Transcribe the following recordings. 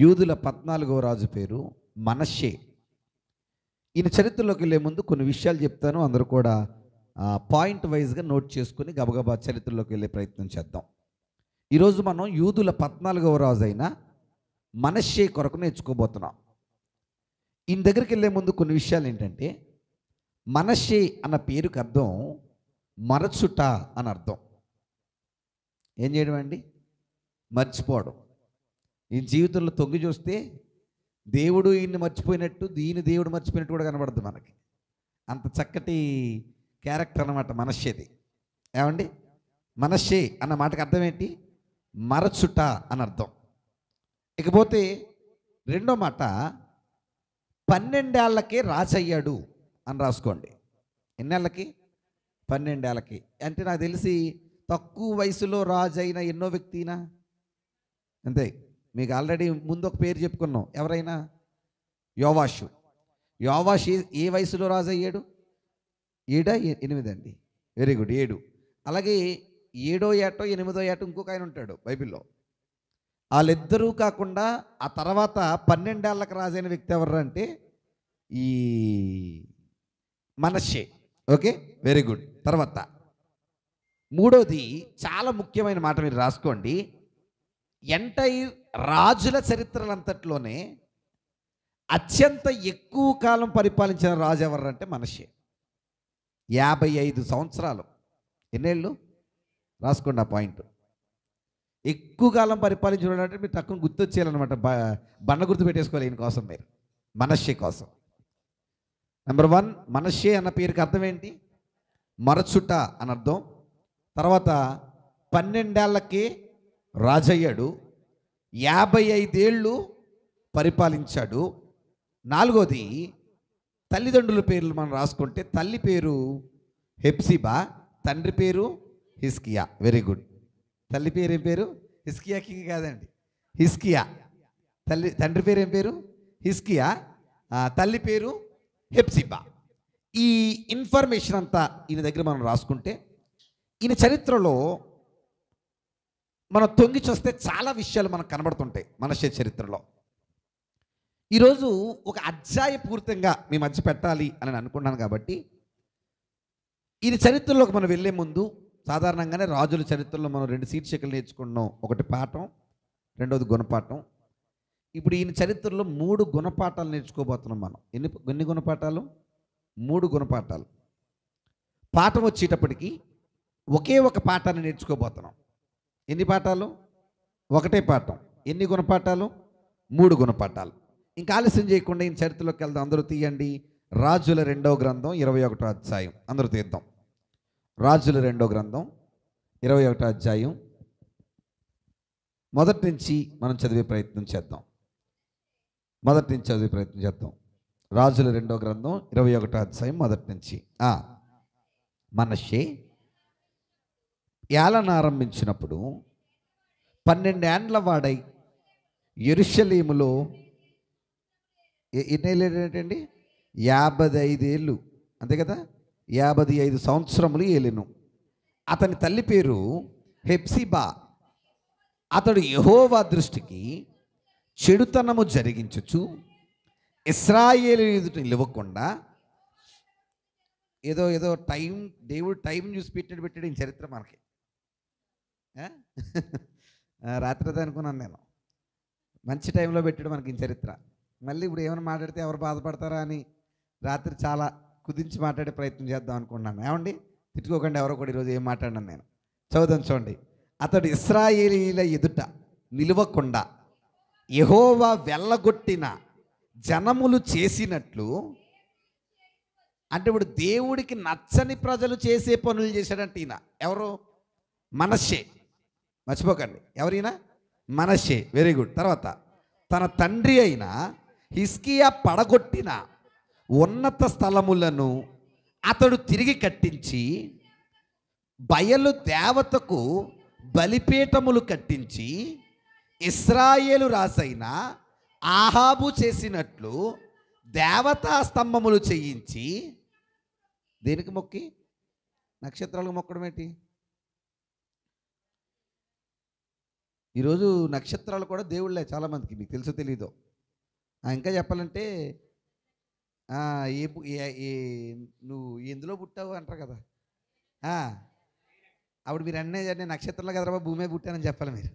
యూదుల 14వ రాజు పేరు మనష్షే. ఈయన చరిత్రలోకి వెళ్ళే ముందు కొన్ని విషయాలు చెప్తాను. అందరూ కూడా పాయింట్ వైజ్గా నోట్ చేసుకుని గబగబా చరిత్రలోకి వెళ్ళే ప్రయత్నం చేద్దాం. ఈరోజు మనం యూదుల 14వ రాజు అయిన మనష్షే కొరకు నేర్చుకోబోతున్నాం. ఈయన దగ్గరికి వెళ్ళే ముందు కొన్ని విషయాలు ఏంటంటే, మనష్షే అన్న పేరుకి అర్థం మరచుట అని అర్థం. ఏం చేయడం అండి? మర్చిపోవడం. ఈ జీవితంలో తొంగి చూస్తే దేవుడు ఈయన్ని మర్చిపోయినట్టు, దీని దేవుడు మర్చిపోయినట్టు కూడా కనబడుతుంది మనకి. అంత చక్కటి క్యారెక్టర్ అన్నమాట మనష్షేది. ఏమండి? మనష్షే అన్న మాటకి అర్థం ఏంటి? మరచుట అని అర్థం. ఇకపోతే రెండో మాట, 12 ఏళ్లకే రాజయ్యాడు అని రాసుకోండి. ఎన్నేళ్ళకి? 12 ఏళ్ళకి. అంటే నాకు తెలిసి తక్కువ వయసులో రాజు అయిన ఎన్నో వ్యక్తినా అంతే. మీకు ఆల్రెడీ ముందు ఒక పేరు చెప్పుకున్నాం. ఎవరైనా? యోవాషు. యోవాషు ఏ వయసులో రాజు అయ్యాడు? 7 8 అండి. Very good, 7. అలాగే 7వ ఏటో 8వ ఏటో ఇంకొక ఆయన ఉంటాడు బైబిల్లో. వాళ్ళిద్దరూ కాకుండా ఆ తర్వాత 12 ఏళ్ళకి రాజైన వ్యక్తి ఎవరు అంటే ఈ మనష్షే. Okay, very good. తర్వాత మూడోది చాలా ముఖ్యమైన మాట మీరు రాసుకోండి. ఎంటైర్ రాజుల చరిత్రలంతట్లోనే అత్యంత ఎక్కువ కాలం పరిపాలించిన రాజు ఎవరు అంటే మనష్షే. 55 సంవత్సరాలు. ఎన్నేళ్ళు? రాసుకోండి ఆ పాయింట్. ఎక్కువ కాలం పరిపాలించడం అంటే మీరు తక్కువ గుర్తొచ్చేయాలన్నమాట. బండ గుర్తు పెట్టేసుకోవాలి ఈయన కోసం, మీరు మనష్షే కోసం. నెంబర్ 1, మనష్షే అన్న పేరుకి అర్థం ఏంటి? మరచుట అని అర్థం. తర్వాత 12 ఏళ్లకే రాజయ్యాడు, 55 ఏళ్ళు పరిపాలించాడు. 4వది, తల్లిదండ్రుల పేర్లు మనం రాసుకుంటే తల్లి పేరు హెప్సిబా, తండ్రి పేరు హిజ్కియా. Very good. తల్లి పేరు ఏం పేరు? హిజ్కియాకి కాదండి, హిజ్కియా. తండ్రి పేరు ఏం పేరు? హిజ్కియా. తల్లి పేరు హెప్సిబా. ఈ ఇన్ఫర్మేషన్ అంతా ఈయన దగ్గర మనం రాసుకుంటే, ఈయన చరిత్రలో మనం తొంగి చూస్తే చాలా విషయాలు మనకు కనబడుతుంటాయి మనష్షే చరిత్రలో. ఈరోజు ఒక అధ్యాయపూరితంగా మీ మధ్య పెట్టాలి అని అనుకున్నాను. కాబట్టి ఈయన చరిత్రలోకి మనం వెళ్ళే ముందు సాధారణంగానే రాజుల చరిత్రలో మనం 2 శీర్షికలు నేర్చుకున్నాం. ఒకటి పాఠం, రెండవది గుణపాఠం. ఇప్పుడు ఈయన చరిత్రలో 3 గుణపాఠాలు నేర్చుకోబోతున్నాం మనం. ఎన్ని గుణపాఠాలు? 3 గుణపాఠాలు. పాఠం వచ్చేటప్పటికి ఒకే ఒక పాఠాన్ని నేర్చుకోబోతున్నాం. ఎన్ని పాఠాలు? ఒకటే పాఠం. ఎన్ని గుణపాఠాలు? 3 గుణపాఠాలు. ఇంకా ఆలస్యం చేయకుండా ఈయన చరిత్రలోకి వెళ్దాం. అందరూ తీయండి. రాజుల 2వ గ్రంథం 21వ అధ్యాయం. అందరూ తీద్దాం. రాజుల 2వ గ్రంథం 21వ అధ్యాయం మొదటి నుంచి మనం చదివే ప్రయత్నం చేద్దాం. రాజుల 2వ గ్రంథం 21వ అధ్యాయం మొదటి నుంచి. మనష్షే ఏలన ఆరంభించినప్పుడు 12 ఏండ్ల వాడై యెరూషలేములో ఎన్నేళ్ళు ఏంటండి? 55 ఏళ్ళు. అంతే కదా? 55 సంవత్సరములు ఏలెను. అతని తల్లి పేరు హెప్సిబా. అతడు యెహోవా దృష్టికి చెడుతనము జరిగించుచు ఇశ్రాయేలు ఎదుట నిలవకుండా, ఏదో టైం, దేవుడు టైం చూసి పెట్టాడు ఈ చరిత్ర మనకి. రాత్రి అనుకున్నాను నేను, మంచి టైంలో పెట్టాడు మనకి ఈ చరిత్ర. మళ్ళీ ఇప్పుడు ఏమైనా మాట్లాడితే ఎవరు బాధపడతారా అని రాత్రి చాలా కుదించి మాట్లాడే ప్రయత్నం చేద్దాం అనుకున్నాను. ఏమండి? తిట్టుకోకండి ఎవరో కూడా. ఈరోజు ఏం మాట్లాడినాను నేను. చదువుదాం చూడండి. అతడు ఇశ్రాయేలీల ఎదుట నిలవకుండా యెహోవా వెళ్ళగొట్టిన జనములు చేసినట్లు, అంటే ఇప్పుడు దేవుడికి నచ్చని ప్రజలు చేసే పనులు చేశాడంటే ఈయన. ఎవరు? మనష్షే. మర్చిపోకండి, ఎవరైనా? మనష్షే. Very good. తర్వాత తన తండ్రి అయిన హిజ్కియా పడగొట్టిన ఉన్నత స్థలములను అతడు తిరిగి కట్టించి, బయలు దేవతకు బలిపీఠములు కట్టించి, ఇశ్రాయేలు రాజైన ఆహాబు చేసినట్లు దేవతా స్తంభములు చేయించి, దేనికి మొక్కి? నక్షత్రాలకు మొక్కడం ఏంటి? ఈరోజు నక్షత్రాలు కూడా దేవుళ్ళే చాలామందికి, మీకు తెలుసో తెలీదో. ఇంకా చెప్పాలంటే ఆ, ఏ పు- ఏ ఏ- నువ్వు ఎందులో పుట్టావు అంటారు కదా. ఆ, అప్పుడు మీరు నేను నక్షత్రంలో కదరా భూమి పుట్టానని చెప్పాలి మీరు.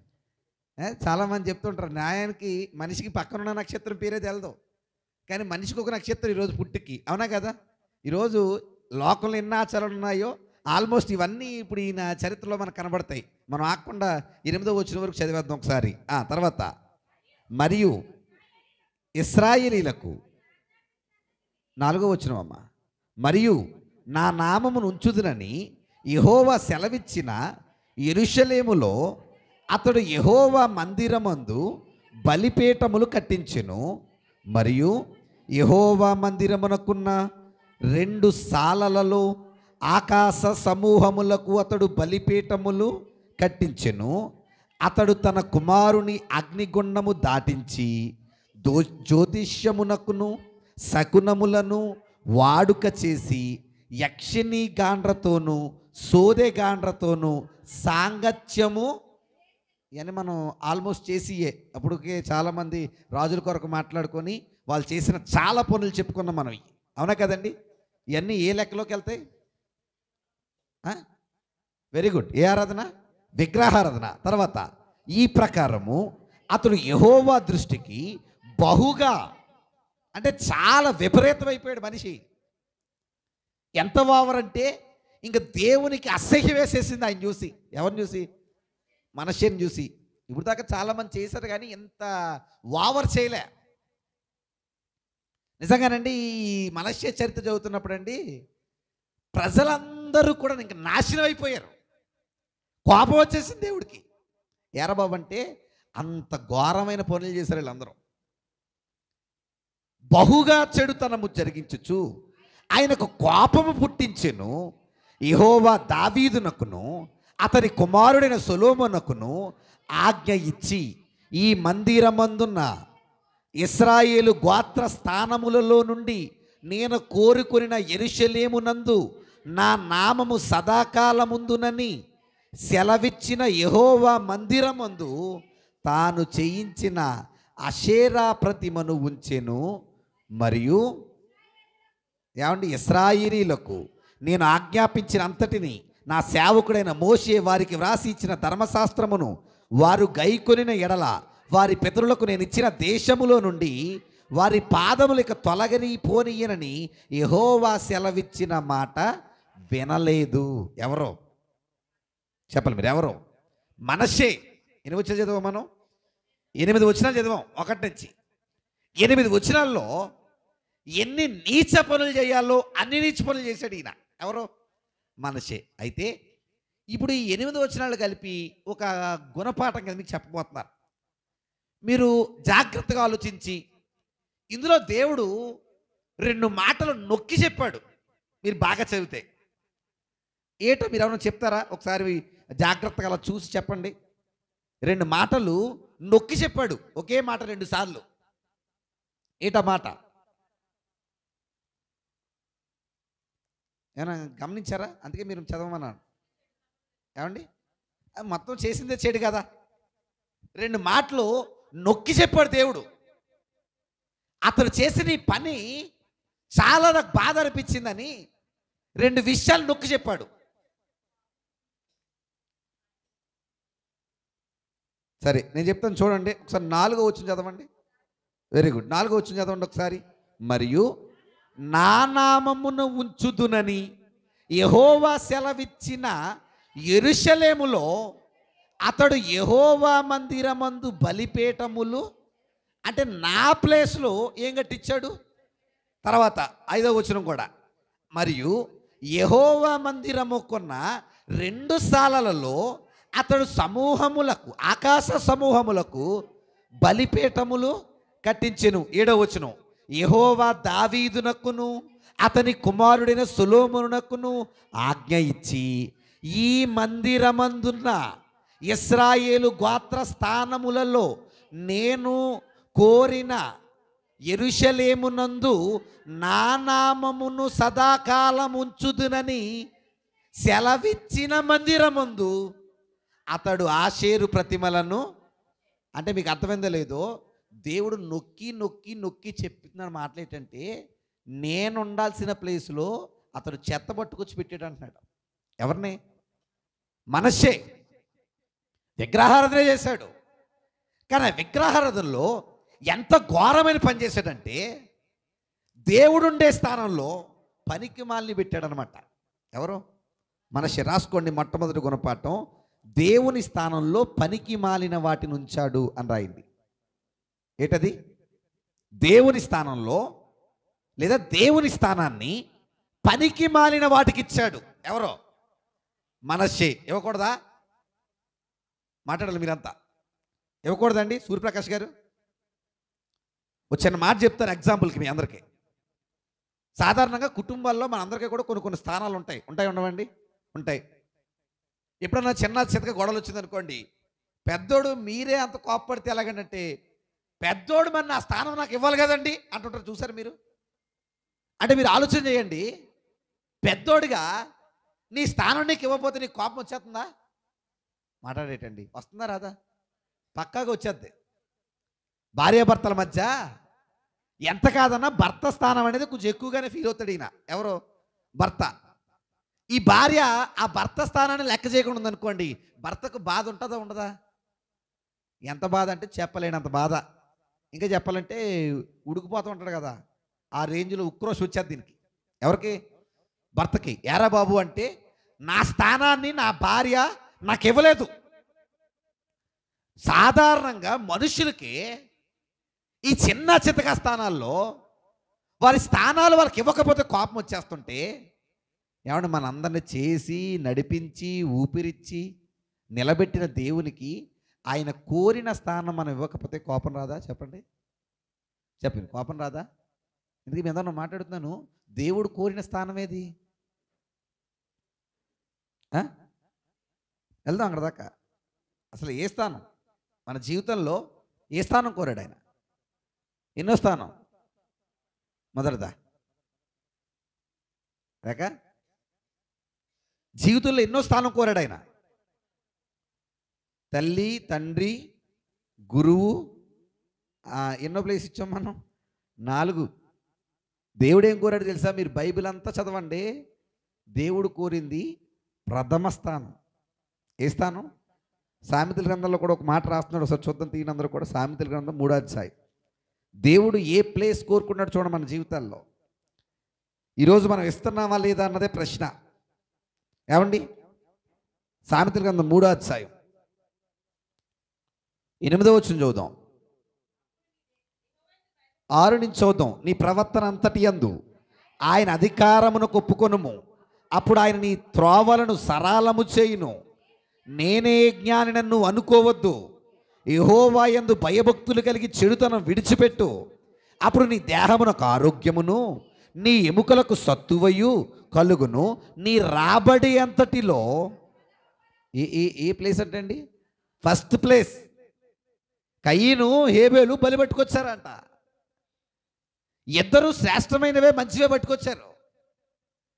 చాలామంది చెప్తుంటారు న్యాయానికి మనిషికి పక్కన ఉన్న నక్షత్రం పేరే తెలదు, కానీ మనిషికి ఒక నక్షత్రం ఈరోజు పుట్టికి, అవునా కదా. ఈరోజు లోకంలో ఎన్ని ఆచారాలు ఉన్నాయో ఆల్మోస్ట్ ఇవన్నీ ఇప్పుడు ఈయన చరిత్రలో మనకు కనబడతాయి. మనం ఆకుండా 8వ వచనం వరకు చదివేద్దాం ఒకసారి. తర్వాత మరియు ఇశ్రాయేలీలకు 4వ వచనం అమ్మ, మరియు నా నామమును ఉంచుదునని యెహోవా సెలవిచ్చిన యెరూషలేములో అతడు యెహోవా మందిరమందు బలిపీఠములు కట్టించెను. మరియు యెహోవా మందిరమునకున్న 2 సాలలలో ఆకాశ సమూహములకు అతడు బలిపీఠములు కట్టించెను. అతడు తన కుమారుని అగ్నిగుండము దాటించి జ్యోతిష్యమునకును శకునములను వాడుక చేసి యక్షిణీ గాండ్రతోనూ సోదెగాండ్రతోనూ సాంగత్యము అని మనం ఆల్మోస్ట్ చేసియే. అప్పటికే చాలామంది రాజుల కొరకు మాట్లాడుకొని వాళ్ళు చేసిన చాలా పనులు చెప్పుకున్నాం మనం, అవునా కదండి. ఇవన్నీ ఏ లెక్కలోకి వెళ్తాయి? Very good. ఏ ఆరాధన? విగ్రహారాధన. తర్వాత ఈ ప్రకారము అతడు యెహోవా దృష్టికి బహుగా, అంటే చాలా విపరీతమైపోయాడు మనిషి. ఎంత వావరంటే ఇంకా దేవునికి అసహ్యం వేసేసింది ఆయన చూసి. ఎవరిని చూసి? మనషేని చూసి. ఇప్పుడు దాకా చాలామంది చేశారు కానీ ఎంత వావర్ చేయలే. నిజంగానండి ఈ మనషే చరిత్ర చదువుతున్నప్పుడు అండి ప్రజలందరూ కూడా ఇంక నాశనం అయిపోయారు. కోపం వచ్చేసింది దేవుడికి. ఏరబాబు అంటే అంత ఘోరమైన పనులు చేశారు వీళ్ళందరూ. బహుగా చెడుతనము జరిగించుచు ఆయనకు కోపము పుట్టించెను. యెహోవా దావీదునకును అతని కుమారుడైన సొలొమోనుకును ఆజ్ఞ ఇచ్చి ఈ మందిరమందున్న ఇశ్రాయేలు గోత్ర స్థానములలో నుండి నేను కోరుకొనిన యెరూషలేమునందు నా నామము సదాకాలముందునని సెలవిచ్చిన యెహోవా మందిరమందు తాను చేయించిన అషేరా ప్రతిమను ఉంచెను. మరియు ఏమండి, ఇశ్రాయేలీలకు నేను ఆజ్ఞాపించిన అంతటిని నా సేవకుడైన మోషే వారికి వ్రాసి ఇచ్చిన ధర్మశాస్త్రమును వారు గైకొనిన ఎడల వారి పితరులకు నేను ఇచ్చిన దేశములో నుండి వారి పాదములు ఇక తొలగని పోనీయనని యెహోవా సెలవిచ్చిన మాట వినలేదు. ఎవరో చెప్పాలి మీరు? ఎవరో? మనషే. 8 వచనాలు చదివాం మనం. 8 వచనాలు చదివాం 1 నుంచి. 8 వచనాల్లో ఎన్ని నీచ పనులు చేయాలో అన్ని నీచ పనులు చేశాడు ఈయన. ఎవరో? మనషే. అయితే ఇప్పుడు ఈ 8 వచనాలు కలిపి ఒక గుణపాఠం కదా మీకు చెప్పబోతున్నారు. మీరు జాగ్రత్తగా ఆలోచించి ఇందులో దేవుడు 2 మాటలు నొక్కి చెప్పాడు. మీరు బాగా చదివితే ఏటో మీరు ఏమైనా చెప్తారా? ఒకసారి జాగ్రత్తగా అలా చూసి చెప్పండి. 2 మాటలు నొక్కి చెప్పాడు, ఒకే మాట 2 సార్లు. ఏటా మాట? ఏమైనా గమనించారా? అందుకే మీరు చదవమన్నాను. ఏమండి, మొత్తం చేసిందే చెడు కదా. 2 మాటలు నొక్కి చెప్పాడు దేవుడు. అతడు చేసిన ఈ పని చాలా నాకు బాధ అనిపించిందని 2 విషయాలు నొక్కి చెప్పాడు. సరే నేను చెప్తాను చూడండి. ఒకసారి 4వ వచనం చదవండి. Very good. 4వ వచనం చదవండి ఒకసారి. మరియు నా నామమును ఉంచుదునని యెహోవా సెలవిచ్చిన యెరూషలేములో అతడు యెహోవా మందిరమందు బలిపీఠములు, అంటే నా ప్లేస్లో ఏం కట్టించాడు? తర్వాత 5వ వచనం కూడా, మరియు యెహోవా మందిరముకున్న 2 సాలలలో అతడు సమూహములకు, ఆకాశ సమూహములకు బలిపీఠములు కట్టించెను. 7వ వచనం, యెహోవా దావీదునకును అతని కుమారుడైన సొలొమోనునకును ఆజ్ఞ ఇచ్చి ఈ మందిరమందున్న ఇశ్రాయేలు గోత్ర స్థానములలో నేను కోరిన యెరూషలేమునందు నా నామమును సదాకాలం ఉంచుదునని సెలవిచ్చిన మందిరమందు అతడు ఆషేరు ప్రతిమలను అంటే మీకు అర్థమైందో లేదో, దేవుడు నొక్కి నొక్కి నొక్కి చెప్తున్నాడు మాటలు ఏంటంటే, నేను ఉండాల్సిన ప్లేస్లో అతడు చెత్త పట్టుకొచ్చి పెట్టాడు అంటున్నాడు. ఎవరిని? మనష్షే. విగ్రహారాధన చేశాడు. కానీ ఆ విగ్రహారాధనలో ఎంత ఘోరమైన పని చేశాడంటే, దేవుడుండే స్థానంలో పనికి మాలిని పెట్టాడనమాట. ఎవరు? మనష్షే. రాసుకోండి, మొట్టమొదటి గుణపాఠం, దేవుని స్థానంలో పనికి మాలిన వాటిని ఉంచాడు అని రాయింది. ఏంటది? దేవుని స్థానంలో లేదా దేవుని స్థానాన్ని పనికి మాలిన వాటికి ఇచ్చాడు. ఎవరో? మనష్షే. ఇవ్వకూడదా? మాట్లాడాలి మీరంతా. ఇవ్వకూడదండి సూర్యప్రకాష్ గారు? వచ్చిన మాట చెప్తాను ఎగ్జాంపుల్కి మీ అందరికీ. సాధారణంగా కుటుంబాల్లో మన అందరికీ కూడా కొన్ని కొన్ని స్థానాలు ఉంటాయి. ఉండవండి? ఉంటాయి. ఎప్పుడన్నా చిన్న చితక గొడవలు వచ్చిందనుకోండి, పెద్దోడు మీరే అంత కోప్పడితే ఎలాగంటే, పెద్దోడు మరి నా స్థానం నాకు ఇవ్వాలి కదండి అంటుంటారు. చూసారు మీరు? అంటే మీరు ఆలోచన చేయండి, పెద్దోడిగా నీ స్థానం నీకు ఇవ్వకపోతే నీకు కోపం వచ్చేస్తుందా? మాట్లాడేటండి. వస్తుందా రాదా? పక్కాగా వచ్చేద్ది. భార్యాభర్తల మధ్య ఎంత కాదన్నా భర్త స్థానం అనేది కొంచెం ఎక్కువగానే ఫీల్ అవుతాడు ఈయన. ఎవరో? భర్త. ఈ భార్య ఆ భర్త స్థానాన్ని లెక్క చేయకుండా ఉందనుకోండి, భర్తకు బాధ ఉంటుందా ఉండదా? ఎంత బాధ అంటే చెప్పలేనంత బాధ. ఇంకా చెప్పాలంటే ఉడికిపోతూ ఉంటాడు కదా, ఆ రేంజ్లో ఉక్రోష్ వచ్చేది దీనికి. ఎవరికి? భర్తకి. ఏరా బాబు అంటే, నా స్థానాన్ని నా భార్య నాకు ఇవ్వలేదు. సాధారణంగా మనుషులకి ఈ చిన్న చితక స్థానాల్లో వారి స్థానాలు వాళ్ళకి ఇవ్వకపోతే కోపం వచ్చేస్తుంటే, ఏమంటే మనందరిని చేసి నడిపించి ఊపిరిచ్చి నిలబెట్టిన దేవునికి ఆయన కోరిన స్థానం మనం ఇవ్వకపోతే కోపం రాదా? చెప్పండి. చెప్పండి, కోపం రాదా? ఎందుకు మీ అందరూ మాట్లాడుతున్నాను, దేవుడు కోరిన స్థానం ఏది? వెళ్దాం అక్కడ దాకా. అసలు ఏ స్థానం మన జీవితంలో, ఏ స్థానం కోరాడు ఆయన? ఎన్నో స్థానం? మొదటిదా? లేక జీవితంలో ఎన్నో స్థానం కోరాడు ఆయన. తల్లి, తండ్రి, గురువు, ఎన్నో ప్లేస్ ఇచ్చాం మనం? 4. దేవుడు ఏం కోరాడు తెలుసా? మీరు బైబిల్ అంతా చదవండి. దేవుడు కోరింది ప్రథమ స్థానం. ఏ స్థానం? సామెతల గ్రంథంలో కూడా ఒక మాట రాస్తున్నాడు. ఒకసారి చూద్దాం తీయనందరూ కూడా. సామెతల గ్రంథం 3వ అధ్యాయం. దేవుడు ఏ ప్లేస్ కోరుకున్నాడు చూడండి మన జీవితాల్లో. ఈరోజు మనం ఇస్తున్నామా లేదా అన్నదే ప్రశ్న. ఏమండి? సామెతల గ్రంథం 3వ అధ్యాయం 8వ వచనం చదువుదాం. 6 నుంచి చదువుదాం. నీ ప్రవర్తన అంతటి యందు ఆయన అధికారమునకు ఒప్పుకొనుము, అప్పుడు ఆయన నీ త్రోవలను సరళము చేయును. నేనే జ్ఞానినని నువ్వు అనుకోవద్దు. యెహోవా యందు భయభక్తులు కలిగి చెడుతనం విడిచిపెట్టు, అప్పుడు నీ దేహమునకు ఆరోగ్యమును నీ ఎముకలకు సత్తువయు కలుగును. నీ రాబడి అంతటిలో ఏ ప్లేస్ అంటే అండి? First place. కయీను హేబేలు బలి పట్టుకొచ్చారంట. ఇద్దరు శ్రేష్టమైనవే మంచివే పట్టుకొచ్చారు.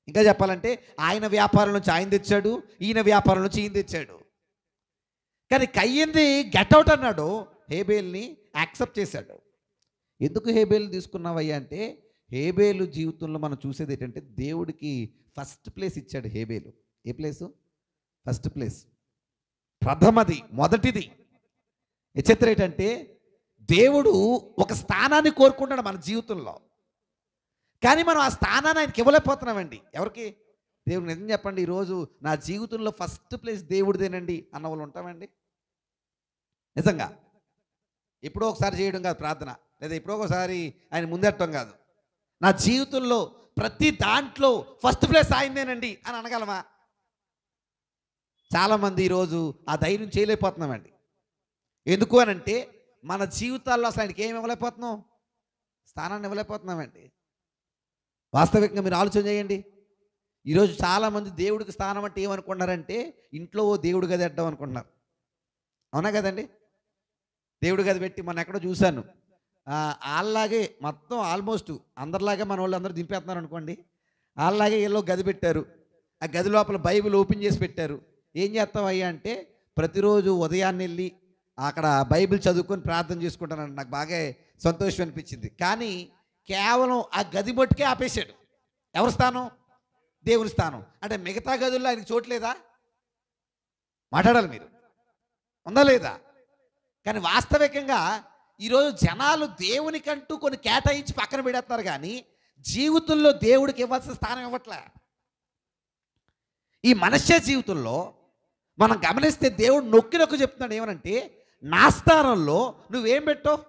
ఇంకా చెప్పాలంటే ఆయన వ్యాపారం నుంచి ఆయన తెచ్చాడు, ఈయన వ్యాపారం నుంచి ఈయన తెచ్చాడు. కానీ కయ్యింది గెట్అవుట్ అన్నాడు, హేబేల్ని యాక్సెప్ట్ చేశాడు. ఎందుకు హేబేలు తీసుకున్నావయ్యా అంటే, హేబేలు జీవితంలో మనం చూసేది ఏంటంటే దేవుడికి ఫస్ట్ ప్లేస్ ఇచ్చాడు హేబేలు. ఏ ప్లేసు? ఫస్ట్ ప్లేస్, ప్రథమది, మొదటిది. విచిత్రం ఏంటంటే దేవుడు ఒక స్థానాన్ని కోరుకుంటాడు మన జీవితంలో, కానీ మనం ఆ స్థానాన్ని ఆయనకి ఇవ్వలేకపోతున్నామండి. ఎవరికి? దేవుడు. నిజం చెప్పండి, ఈరోజు నా జీవితంలో ఫస్ట్ ప్లేస్ దేవుడిదేనండి అన్న వాళ్ళు ఉంటామండి? నిజంగా ఎప్పుడో ఒకసారి చేయడం కాదు ప్రార్థన, లేదా ఎప్పుడో ఒకసారి ఆయన ముందెట్టడం కాదు. నా జీవితంలో ప్రతి దాంట్లో ఫస్ట్ ప్లేస్ ఆయనదేనండి అని అనగలమా? చాలామంది ఈరోజు ఆ ధైర్యం చేయలేకపోతున్నామండి. ఎందుకు అని అంటే మన జీవితాల్లో అసలు ఆయనకి ఏమి ఇవ్వలేకపోతున్నాం? స్థానాన్ని ఇవ్వలేకపోతున్నామండి. వాస్తవికంగా మీరు ఆలోచన చేయండి. ఈరోజు చాలామంది దేవుడికి స్థానం అంటే ఏమనుకుంటున్నారంటే, ఇంట్లో ఓ దేవుడి గది అడ్డం అనుకుంటున్నారు. అవునా కదండి? దేవుడి గది పెట్టి మొన్న ఎక్కడో చూశాను, వాళ్ళలాగే మొత్తం ఆల్మోస్ట్ అందరిలాగే మన వాళ్ళు అందరూ దింపేస్తున్నారు అనుకోండి. వాళ్ళలాగే వీళ్ళు గది పెట్టారు. ఆ గది లోపల బైబిల్ ఓపెన్ చేసి పెట్టారు. ఏం చేస్తాం అయ్యా అంటే, ప్రతిరోజు ఉదయాన్నే వెళ్ళి అక్కడ బైబిల్ చదువుకొని ప్రార్థన చేసుకుంటానంటే నాకు బాగా సంతోషం అనిపించింది. కానీ కేవలం ఆ గది మట్టుకే ఆపేశాడు. ఎవరి స్థానం? దేవుని స్థానం. అంటే మిగతా గదుల్లో ఆయనకి చోట్లేదా? మాట్లాడాలి మీరు, ఉందా లేదా? కానీ వాస్తవికంగా ఈరోజు జనాలు దేవునికంటూ కొన్ని కేటాయించి పక్కన పెడేస్తున్నారు, కానీ జీవితంలో దేవుడికి ఇవ్వాల్సిన స్థానం ఇవ్వట్లే. ఈ మనుష్య జీవితంలో మనం గమనిస్తే దేవుడు నొక్కి నొక్కి చెప్తున్నాడు ఏమనంటే, నా స్థానంలో నువ్వేం పెట్టావు?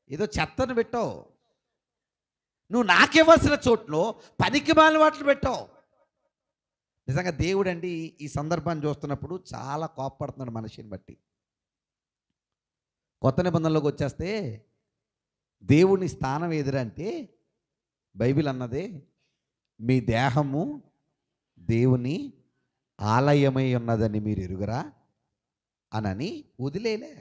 ఏదో చెత్తను పెట్టావు. నువ్వు నాకివ్వాల్సిన చోట్లో పనికి మాలిన వాటిని పెట్టావు. నిజంగా దేవుడు అండి ఈ సందర్భాన్ని చూస్తున్నప్పుడు చాలా కోపపడుతున్నాడు మనిషిని బట్టి. కొత్త నిబంధనలోకి వచ్చేస్తే దేవుని స్థానం ఎదురంటే బైబిల్ అన్నదే, మీ దేహము దేవుని ఆలయమై ఉన్నదని మీరు ఎరుగరా అనని వదిలేలే.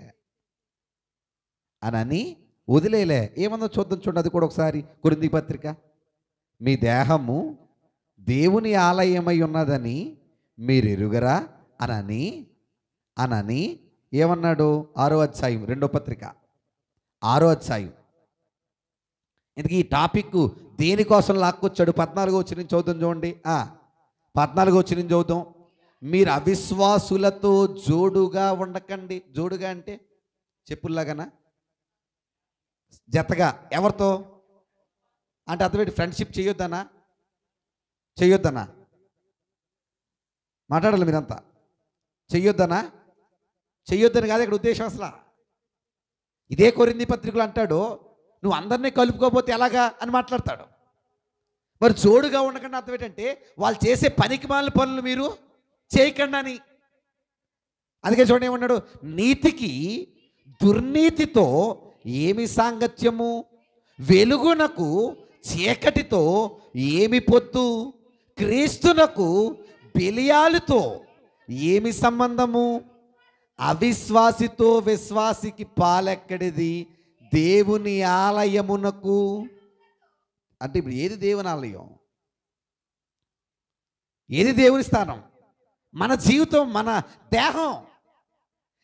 ఏమన్నా చూద్దాం చూడండి, అది కూడా ఒకసారి. కొరింథీ పత్రిక, మీ దేహము దేవుని ఆలయమై ఉన్నదని మీరు ఎరుగరా అనని ఏమన్నాడు? 6వ అధ్యాయం 2వ పత్రిక 6వ అధ్యాయం. ఇందుకు ఈ టాపిక్ దేనికోసం లాక్కొచ్చాడు? 14వ వచనం చదువుతాం చూడండి. 14వ వచనం చదువుతాం. మీరు అవిశ్వాసులతో జోడుగా ఉండకండి. జోడుగా అంటే చెప్పుల్లాగానా? జతగా. ఎవరితో అంటే అర్థమేంటి? ఫ్రెండ్షిప్ చేయొద్దనా? మాట్లాడాలి మీరంతా. చెయ్యొద్దని కాదు ఇక్కడ ఉద్దేశం. అసలు ఇదే కొరింథీ పత్రికలు అంటాడు, నువ్వు అందరినీ కలుపుకోకపోతే ఎలాగా అని మాట్లాడతాడు. మరి జోడుగా ఉండకుండా అర్థం ఏంటంటే, వాళ్ళు చేసే పనికి మాలిన పనులు మీరు చేయకండి అని. అందుకే చూడండి ఏమన్నాడు? నీతికి దుర్నీతితో ఏమి సాంగత్యము? వెలుగునకు చీకటితో ఏమి పొత్తు? క్రీస్తునకు బెలియాలుతో ఏమి సంబంధము? అవిశ్వాసితో విశ్వాసికి పాలెక్కడిది? దేవుని ఆలయమునకు. అంటే ఇప్పుడు ఏది దేవుని ఆలయం? ఏది దేవుని స్థానం? మన జీవితం, మన దేహం,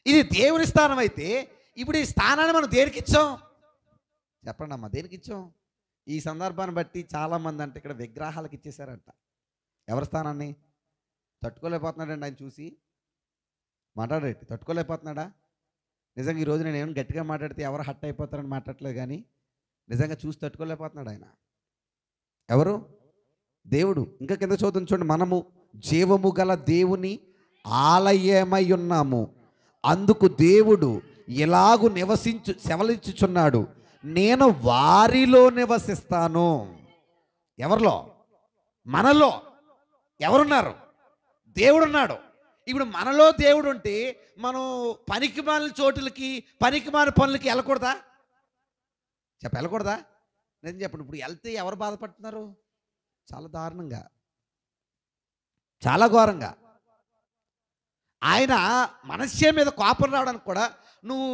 ఇది దేవుని స్థానం అయితే ఇప్పుడు ఈ స్థానాన్ని మనం దేనికి ఇచ్చాం? చెప్పండి అమ్మా, దేనికి ఇచ్చాం? ఈ సందర్భాన్ని బట్టి చాలామంది అంటే ఇక్కడ విగ్రహాలకు ఇచ్చేశారంట. ఎవరి స్థానాన్ని? తట్టుకోలేకపోతున్నాడండి ఆయన చూసి. మాట్లాడేటి తట్టుకోలేకపోతున్నాడా? నిజంగా ఈరోజు నేను ఏమైనా గట్టిగా మాట్లాడితే ఎవరు హట్ అయిపోతారని మాట్లాడలేదు, కానీ నిజంగా చూసి తట్టుకోలేకపోతున్నాడు ఆయన. ఎవరు? దేవుడు. ఇంకా కింద చూద్దాం చూడండి. మనము జీవము గల దేవుని ఆలయమై ఉన్నాము, అందుకు దేవుడు ఇలాగు సెవలించుచున్నాడు, నేను వారిలో నివసిస్తాను. ఎవరిలో? మనలో. ఎవరున్నారు? దేవుడున్నాడు. ఇప్పుడు మనలో దేవుడు ఉంటే మనం పనికిమాలిన చోటులకి, పనికిమాలిన పనులకి వెళ్ళకూడదా? వెళ్ళకూడదా? నేను చెప్పండి. ఇప్పుడు వెళ్తే ఎవరు బాధపడుతున్నారు? చాలా దారుణంగా, చాలా ఘోరంగా. ఆయన మనస్య మీద కోపం రావడానికి కూడా నువ్వు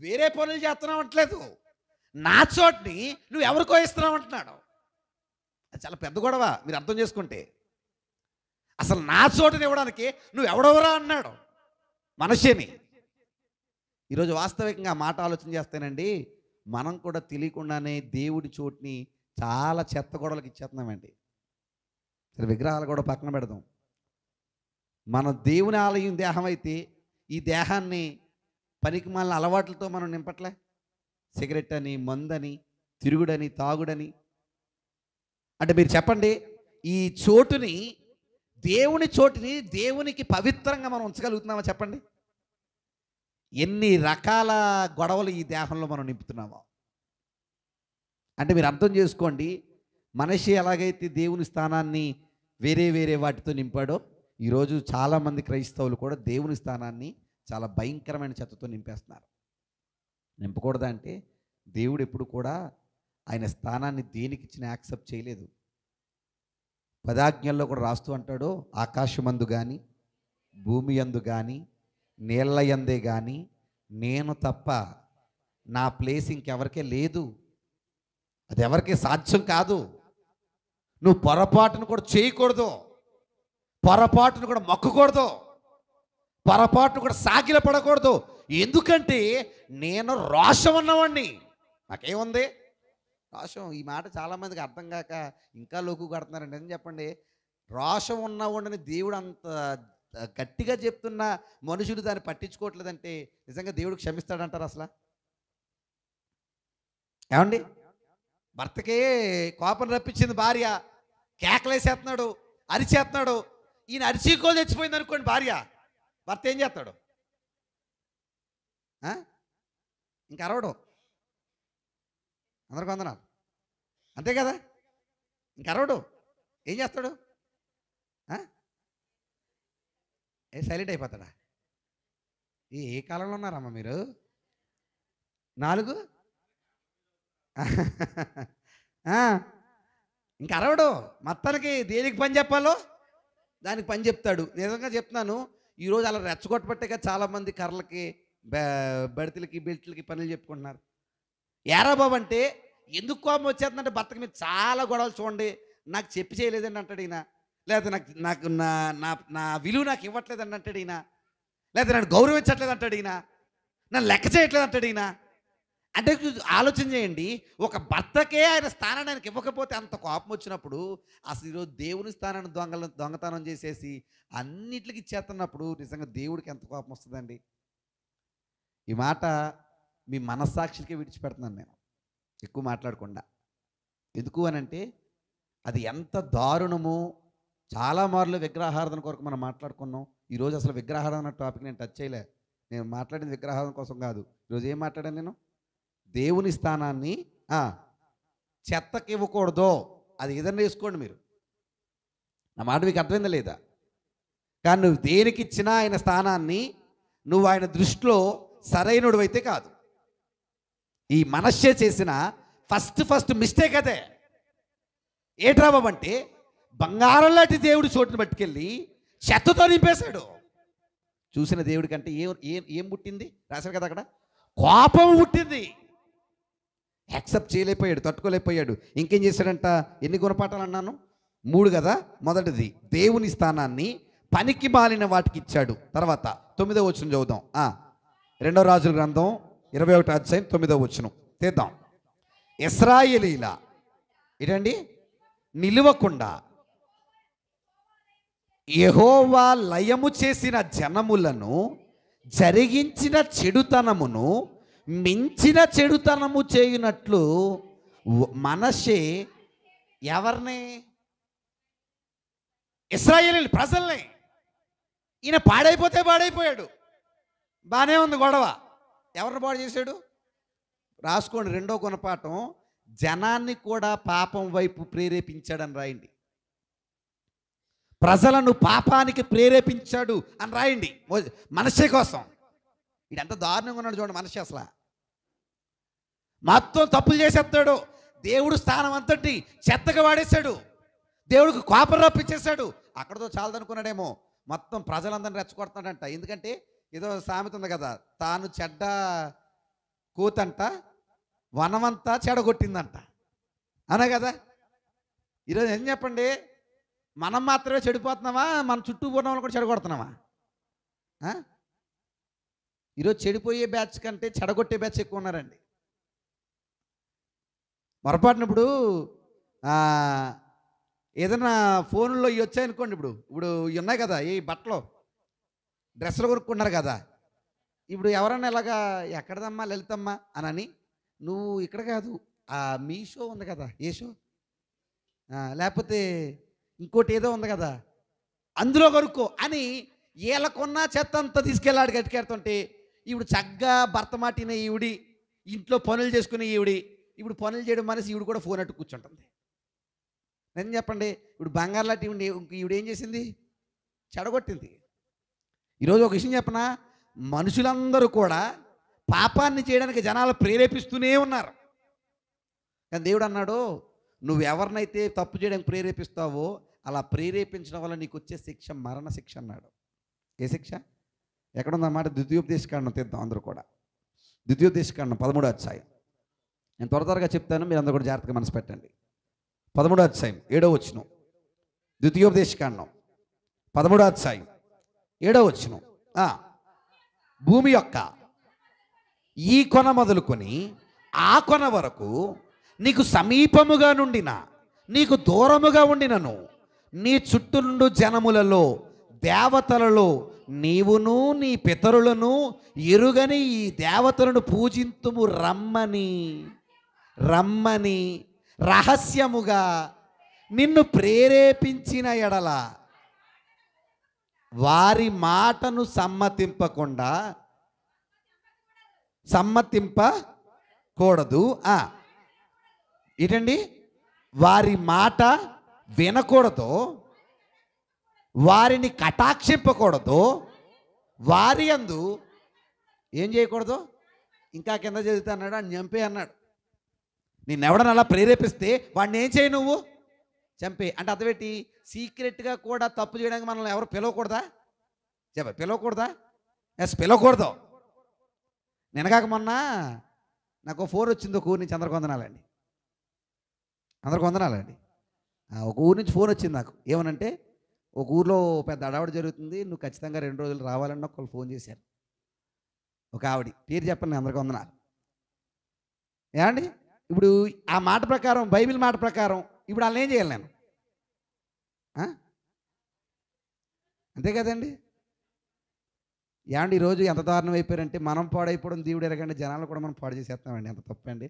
వేరే పనులు చేస్తున్నావు అంటలేదు, నా చోటుని నువ్వు ఎవరికో ఇస్తున్నావు అంటున్నాడు. అది చాలా పెద్ద గొడవ మీరు అర్థం చేసుకుంటే. అసలు నా చోటుని ఇవ్వడానికి నువ్వు ఎవడెవరా అన్నాడు మనిషిని. ఈరోజు వాస్తవికంగా మాట ఆలోచన చేస్తానండి, మనం కూడా తెలియకుండానే దేవుడి చోటుని చాలా చెత్త గొడవలకు ఇచ్చేస్తున్నామండి. సరే, విగ్రహాలు కూడా పక్కన పెడదాం. మన దేవుని ఆలయం దేహం అయితే ఈ దేహాన్ని పనికిమాలిన అలవాట్లతో మనం నింపట్లే. సిగరెట్ అని, మందని, తిరుగుడని, తాగుడని. అంటే మీరు చెప్పండి, ఈ చోటుని, దేవుని చోటుని దేవునికి పవిత్రంగా మనం ఉంచగలుగుతున్నామా? చెప్పండి. ఎన్ని రకాల గొడవలు ఈ దేహంలో మనం నింపుతున్నామో. అంటే మీరు అర్థం చేసుకోండి, మనిషి ఎలాగైతే దేవుని స్థానాన్ని వేరే వేరే వాటితో నింపాడో, ఈరోజు చాలామంది క్రైస్తవులు కూడా దేవుని స్థానాన్ని చాలా భయంకరమైన చెత్తతో నింపేస్తున్నారు. నింపకూడదా అంటే, దేవుడు ఎప్పుడు కూడా ఆయన స్థానాన్ని దేనికి ఇచ్చినా యాక్సెప్ట్ చేయలేదు. పదాజ్ఞల్లో కూడా రాస్తూ అంటాడు, ఆకాశమందు కానీ, భూమి యందు కానీ, నీళ్ల యందే కానీ నేను తప్ప నా ప్లేస్ ఇంకెవరికే లేదు, అది ఎవరికీ సాధ్యం కాదు. నువ్వు పొరపాటును కూడా చేయకూడదు, పొరపాటును కూడా మొక్కకూడదు, పొరపాటును కూడా సాగిల పడకూడదు. ఎందుకంటే నేను రోషం ఉన్నవాడిని. నాకేముంది రోషం. ఈ మాట చాలామందికి అర్థం కాక ఇంకా లోకు కడుతున్నారండి. అని చెప్పండి, రోషం ఉన్నవాడిని దేవుడు అంత గట్టిగా చెప్తున్న మనుషుడు దాన్ని పట్టించుకోవట్లేదంటే నిజంగా దేవుడు క్షమిస్తాడంటారు అసలు? ఏమండి, భర్తకే కోపం రప్పించింది భార్య, కేకలేసేస్తున్నాడు, అరిచేస్తున్నాడు. ఈయన అరిచికోలు తెచ్చిపోయింది అనుకోండి భార్య, భర్త ఏం చేస్తాడు? ఇంక అరవడు. అందరికి వందనాలు, అంతే కదా? ఇంక అరవడు. ఏం చేస్తాడు? సైలెంట్ అయిపోతాడా? ఏ కాలంలో ఉన్నారమ్మా మీరు? 4 ఇంక అరవడు. మొత్తానికి దేనికి పని చెప్పాలో దానికి పని చెప్తాడు. నిజంగా చెప్తున్నాను, ఈరోజు అలా రెచ్చగొట్టబట్టేగా చాలామంది కర్రలకి బడితలకి బెల్ట్లకి పనులు చెప్పుకుంటున్నారు. ఏరా బాబు అంటే ఎందుకు కోపం వచ్చేస్తుందంటే భర్తకి మీరు చాలా గొడవలు చూడండి, నాకు చెప్పి చేయలేదండి అంటాడు ఈయన, లేకపోతే నాకు నాకు నా నా నా విలువ నాకు ఇవ్వట్లేదండి అంటాడు ఈయన, లేకపోతే నన్ను గౌరవించట్లేదు అంటాడు ఈయన, నన్ను లెక్క చేయట్లేదు అంటాడు ఈయన. అంటే ఆలోచన చేయండి, ఒక భర్తకే ఆయన స్థానాన్ని ఆయనకి ఇవ్వకపోతే అంత కోపం వచ్చినప్పుడు అసలు ఈరోజు దేవుని స్థానాన్ని దొంగతనం చేసేసి అన్నిటికి ఇచ్చేస్తున్నప్పుడు నిజంగా దేవుడికి ఎంత కోపం వస్తుందండి? ఈ మాట మీ మనస్సాక్షికే విడిచిపెడుతున్నాను నేను, ఎక్కువ మాట్లాడకుండా. ఎందుకు అనంటే అది ఎంత దారుణమో. చాలా మార్లు విగ్రహారాధన కొరకు మనం మాట్లాడుకున్నాం. ఈరోజు అసలు విగ్రహారాధన టాపిక్ నేను టచ్ చేయలే. నేను మాట్లాడింది విగ్రహారాధన కోసం కాదు. ఈరోజు ఏం మాట్లాడాను నేను? దేవుని స్థానాన్ని చెత్తకి ఇవ్వకూడదు. అది ఏదన్నా వేసుకోండి మీరు, నా మాట మీకు అర్థమైందా లేదా? కానీ నువ్వు దేనికి ఇచ్చినా ఆయన స్థానాన్ని నువ్వు ఆయన దృష్టిలో సరైనడు అయితే కాదు. ఈ మనస్సే చేసిన ఫస్ట్ మిస్టేక్ అదే. ఏట్రా బాబు అంటే బంగారం లాంటి దేవుడి చోటుని పట్టుకెళ్ళి చెత్తతో నింపేశాడు. చూసిన దేవుడి కంటే ఏం పుట్టింది రాశారు కదా అక్కడ? కోపం పుట్టింది. యాక్సెప్ట్ చేయలేకపోయాడు, తట్టుకోలేకపోయాడు. ఇంకేం చేశాడంట? ఎన్ని గుణపాఠాలు అన్నాను? 3 కదా. మొదటిది దేవుని స్థానాన్ని పనికి మాలిన వాటికి ఇచ్చాడు. తర్వాత 9వ వచనం చదువుదాం. 2వ రాజుల గ్రంథం 21వ అధ్యాయం 9వ వచనం తీద్దాం. ఇశ్రాయేలీల ఏంటండి నిలువకుండా యెహోవా లయము చేసిన జనములను జరిగించిన చెడుతనమును మించిన చెడుతనము చేయునట్లు మనషే ఎవరిని? ఇశ్రాయేలీయుల ప్రజల్ని. ఈయన పాడైపోతే పాడైపోయాడు, బాగానే ఉంది గొడవ. ఎవరిని పాడు చేశాడు? రాసుకోండి, 2వ గుణపాఠం. జనాన్ని కూడా పాపం వైపు ప్రేరేపించాడని రాయండి. ప్రజలను పాపానికి ప్రేరేపించాడు అని రాయండి మనషే కోసం. ఇదంతా దారుణంగా ఉన్నాడు చూడండి మనషే. అసలు మొత్తం తప్పులు చేసేస్తాడు. దేవుడు స్థానం అంతటి చెత్తగా వాడేశాడు. దేవుడికి కోపం రప్పించేశాడు. అక్కడతో చాలదనుకున్నాడేమో, మొత్తం ప్రజలందరినీ రెచ్చగొడుతున్నాడంట. ఎందుకంటే ఏదో సామెత ఉంది కదా, తాను చెడ్డ కూతంట వనమంతా చెడగొట్టిందంట అనే కదా. ఈరోజు ఏం చెప్పండి, మనం మాత్రమే చెడిపోతున్నామా, మన చుట్టూ ఉన్న వాళ్ళు కూడా చెడగొడుతున్నామా? ఈరోజు చెడిపోయే బ్యాచ్ కంటే చెడగొట్టే బ్యాచ్ ఎక్కువ ఉన్నారండి. పొరపాటునప్పుడు ఏదైనా ఫోన్లో ఇవి వచ్చాయనుకోండి, ఇప్పుడు ఇవి ఉన్నాయి కదా, ఈ బట్టలు డ్రెస్సులు కొనుక్కున్నారు కదా. ఇప్పుడు ఎవరన్నా ఇలాగా ఎక్కడదమ్మా లలితమ్మా అని, నువ్వు ఇక్కడ కాదు మీ షో ఉంది కదా, ఏ షో, లేకపోతే ఇంకోటి ఏదో ఉంది కదా, అందులో కొనుక్కో అని వీళ్ళకున్న చెత్త అంతా తీసుకెళ్ళాడు గట్టికెడుతుంటే, ఇప్పుడు చక్కగా భర్త మాటిన ఈవిడి ఇంట్లో పనులు చేసుకునే ఈవిడి ఇప్పుడు పనులు చేయడం మనసి ఈవిడ కూడా ఫోన్ అట్టు కూర్చుంటుంది. నేను చెప్పండి, ఇప్పుడు బంగారు లాంటి ఈవిడ ఏం చేసింది? చెడగొట్టింది. ఈరోజు ఒక విషయం చెప్పనా, మనుషులందరూ కూడా పాపాన్ని చేయడానికి జనాలు ప్రేరేపిస్తూనే ఉన్నారు. కానీ దేవుడు అన్నాడు, నువ్వు ఎవరినైతే తప్పు చేయడానికి ప్రేరేపిస్తావో అలా ప్రేరేపించడం వల్ల నీకు వచ్చే శిక్ష మరణ శిక్ష అన్నాడు. ఏ శిక్ష? ఎక్కడుందన్నమాట? ద్వితీయోపదేశకాండం తీద్దాం అందరూ కూడా. ద్వితీయోపదేశకాండం 13వ అధ్యాయం. నేను త్వరగా చెప్తాను, మీరు అందరూ కూడా జాగ్రత్తగా మనసు పెట్టండి. 13వ అధ్యాయం 7వ వచనం. ద్వితీయోపదేశకాండం 13వ అధ్యాయం 7వ వచనం. భూమి యొక్క ఈ కొన మొదలుకొని ఆ కొన వరకు నీకు సమీపముగా నుండిన నీకు దూరముగా ఉండినను నీ చుట్టూండు జనములలో దేవతలలో నీవును నీ పితరులను ఎరుగని ఈ దేవతలను పూజింతుము రమ్మని రహస్యముగా నిన్ను ప్రేరేపించిన ఎడల వారి మాటను సమ్మతింపకూడదు. ఏంటండి? వారి మాట వినకూడదు, వారిని కటాక్షింపకూడదు, వారి యందు ఏం చేయకూడదు. ఇంకా కింద చదివితే అన్నాడు, అని చంపే అన్నాడు. నిన్నెవడని అలా ప్రేరేపిస్తే వాడిని ఏం చేయి, నువ్వు చంపే. అంటే అర్థమేంటి? సీక్రెట్గా కూడా తప్పు చేయడానికి మనల్ని ఎవరు పిలవకూడదా? పిలవకూడదా? పిలవకూడదు. నిన్నగాక మొన్న నాకు ఫోన్ వచ్చింది ఒక ఊరి నుంచి. అందరికి వందనాలండి. ఒక ఊరి నుంచి ఫోన్ వచ్చింది నాకు. ఏమనంటే, ఒక ఊర్లో పెద్ద అడావిడి జరుగుతుంది, నువ్వు ఖచ్చితంగా 2 రోజులు రావాలని ఒకళ్ళు ఫోన్ చేశారు. ఒక ఆవిడ పేరు చెప్పండి, అందరికి వందనాలు. ఏమండి? ఇప్పుడు ఆ మాట ప్రకారం, బైబిల్ మాట ప్రకారం ఇప్పుడు వాళ్ళని ఏం చేయాలి నేను? అంతే కదండి. ఏమండి? ఈరోజు ఎంత దారుణం అయిపోయారంటే, మనం పాడైపోవడం దేవుడు ఎరగండి, జనాలు కూడా మనం పాడు చేసేస్తామండి. ఎంత తప్పండి.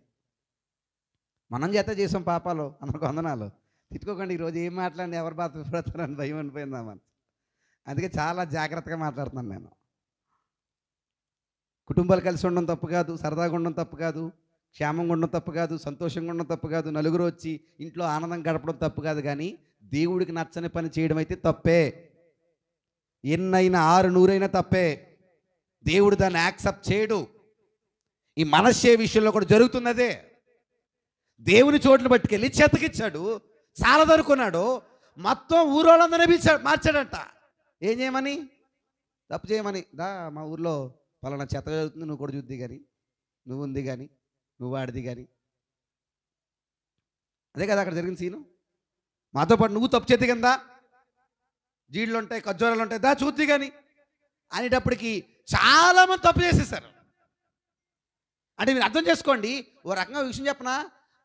మనం చేసాం పాపాలు. అందరికి వందనాలు. తిట్టుకోకండి. ఈరోజు ఏం మాట్లాడి ఎవరు బాధపడతారని భయం అనిపోయిందామని. అందుకే చాలా జాగ్రత్తగా మాట్లాడుతున్నాను నేను. కుటుంబాలు కలిసి ఉండడం తప్పు కాదు, సరదాగా ఉండడం తప్పు కాదు, క్షేమంగా ఉండడం తప్పు కాదు, సంతోషంగా ఉండడం తప్పు కాదు, నలుగురు వచ్చి ఇంట్లో ఆనందం గడపడం తప్పు కాదు. కానీ దేవుడికి నచ్చని పని చేయడం అయితే తప్పే. ఎన్నైనా 600 తప్పే. దేవుడు దాన్ని యాక్సెప్ట్ చేయడు. ఈ మనస్సే విషయంలో కూడా జరుగుతున్నదే. దేవుని చోట్ల పట్టుకెళ్ళి చెత్తకిచ్చాడు, చాలదనుకున్నాడు, మొత్తం ఊరోళ్ళందరినీ మార్చాడంట. ఏం చేయమని? తప్పు చేయమని. మా ఊర్లో పలానా చెత్త జరుగుతుంది, నువ్వు కూడా చూద్ది కానీ, నువ్వు ఉంది కానీ, నువ్వు ఆడిది కానీ. అదే కదా అక్కడ జరిగిన సీను. మాతో పాటు నువ్వు తప్పు చేతి కింద జీళ్ళు ఉంటాయి, ఖర్జూరాలు ఉంటాయి, చూద్ది కానీ అనేటప్పటికి చాలామంది తప్పు చేసేసారు. అంటే మీరు అర్థం చేసుకోండి. ఓ రకంగా విషయం చెప్పనా,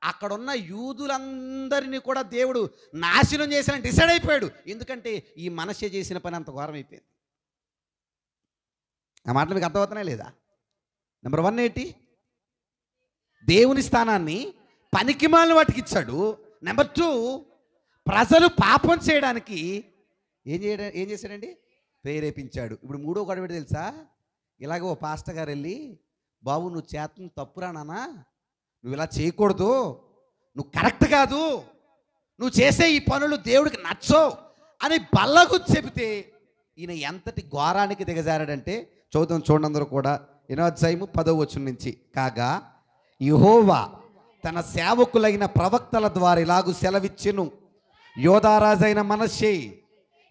అక్కడున్న యూదులందరినీ కూడా దేవుడు నాశనం చేశానని డిసైడ్ అయిపోయాడు. ఎందుకంటే ఈ మనస్సు చేసిన పని అంత ఘోరం అయిపోయింది. ఆ మాటలు మీకు అర్థమవుతున్నాయి లేదా? నెంబర్ 1 ఏంటి? దేవుని స్థానాన్ని పనికిమాలిన వాటికి ఇచ్చాడు. నెంబర్ 2, ప్రజలు పాపం చేయడానికి ఏం చేశాడండి? ప్రేరేపించాడు. ఇప్పుడు 3వ గొడవ తెలుసా? ఇలాగ ఓ పాస్టర్ గారు వెళ్ళి, బాబు నువ్వు చేతను తప్పురా నాన్న, నువ్వు ఇలా చేయకూడదు, నువ్వు కరెక్ట్ కాదు, నువ్వు చేసే ఈ పనులు దేవుడికి నచ్చవు అని బల్లగు చెబితే ఈయన ఎంతటి ఘోరానికి దిగజారాడంటే, చూడండి అందరూ కూడా. 8వ అధ్యాయము 10వ వచనం నుంచి. కాగా యెహోవా తన సేవకులైన ప్రవక్తల ద్వారా ఇలాగు సెలవిచ్చెను, యోధారాజైన మనష్షే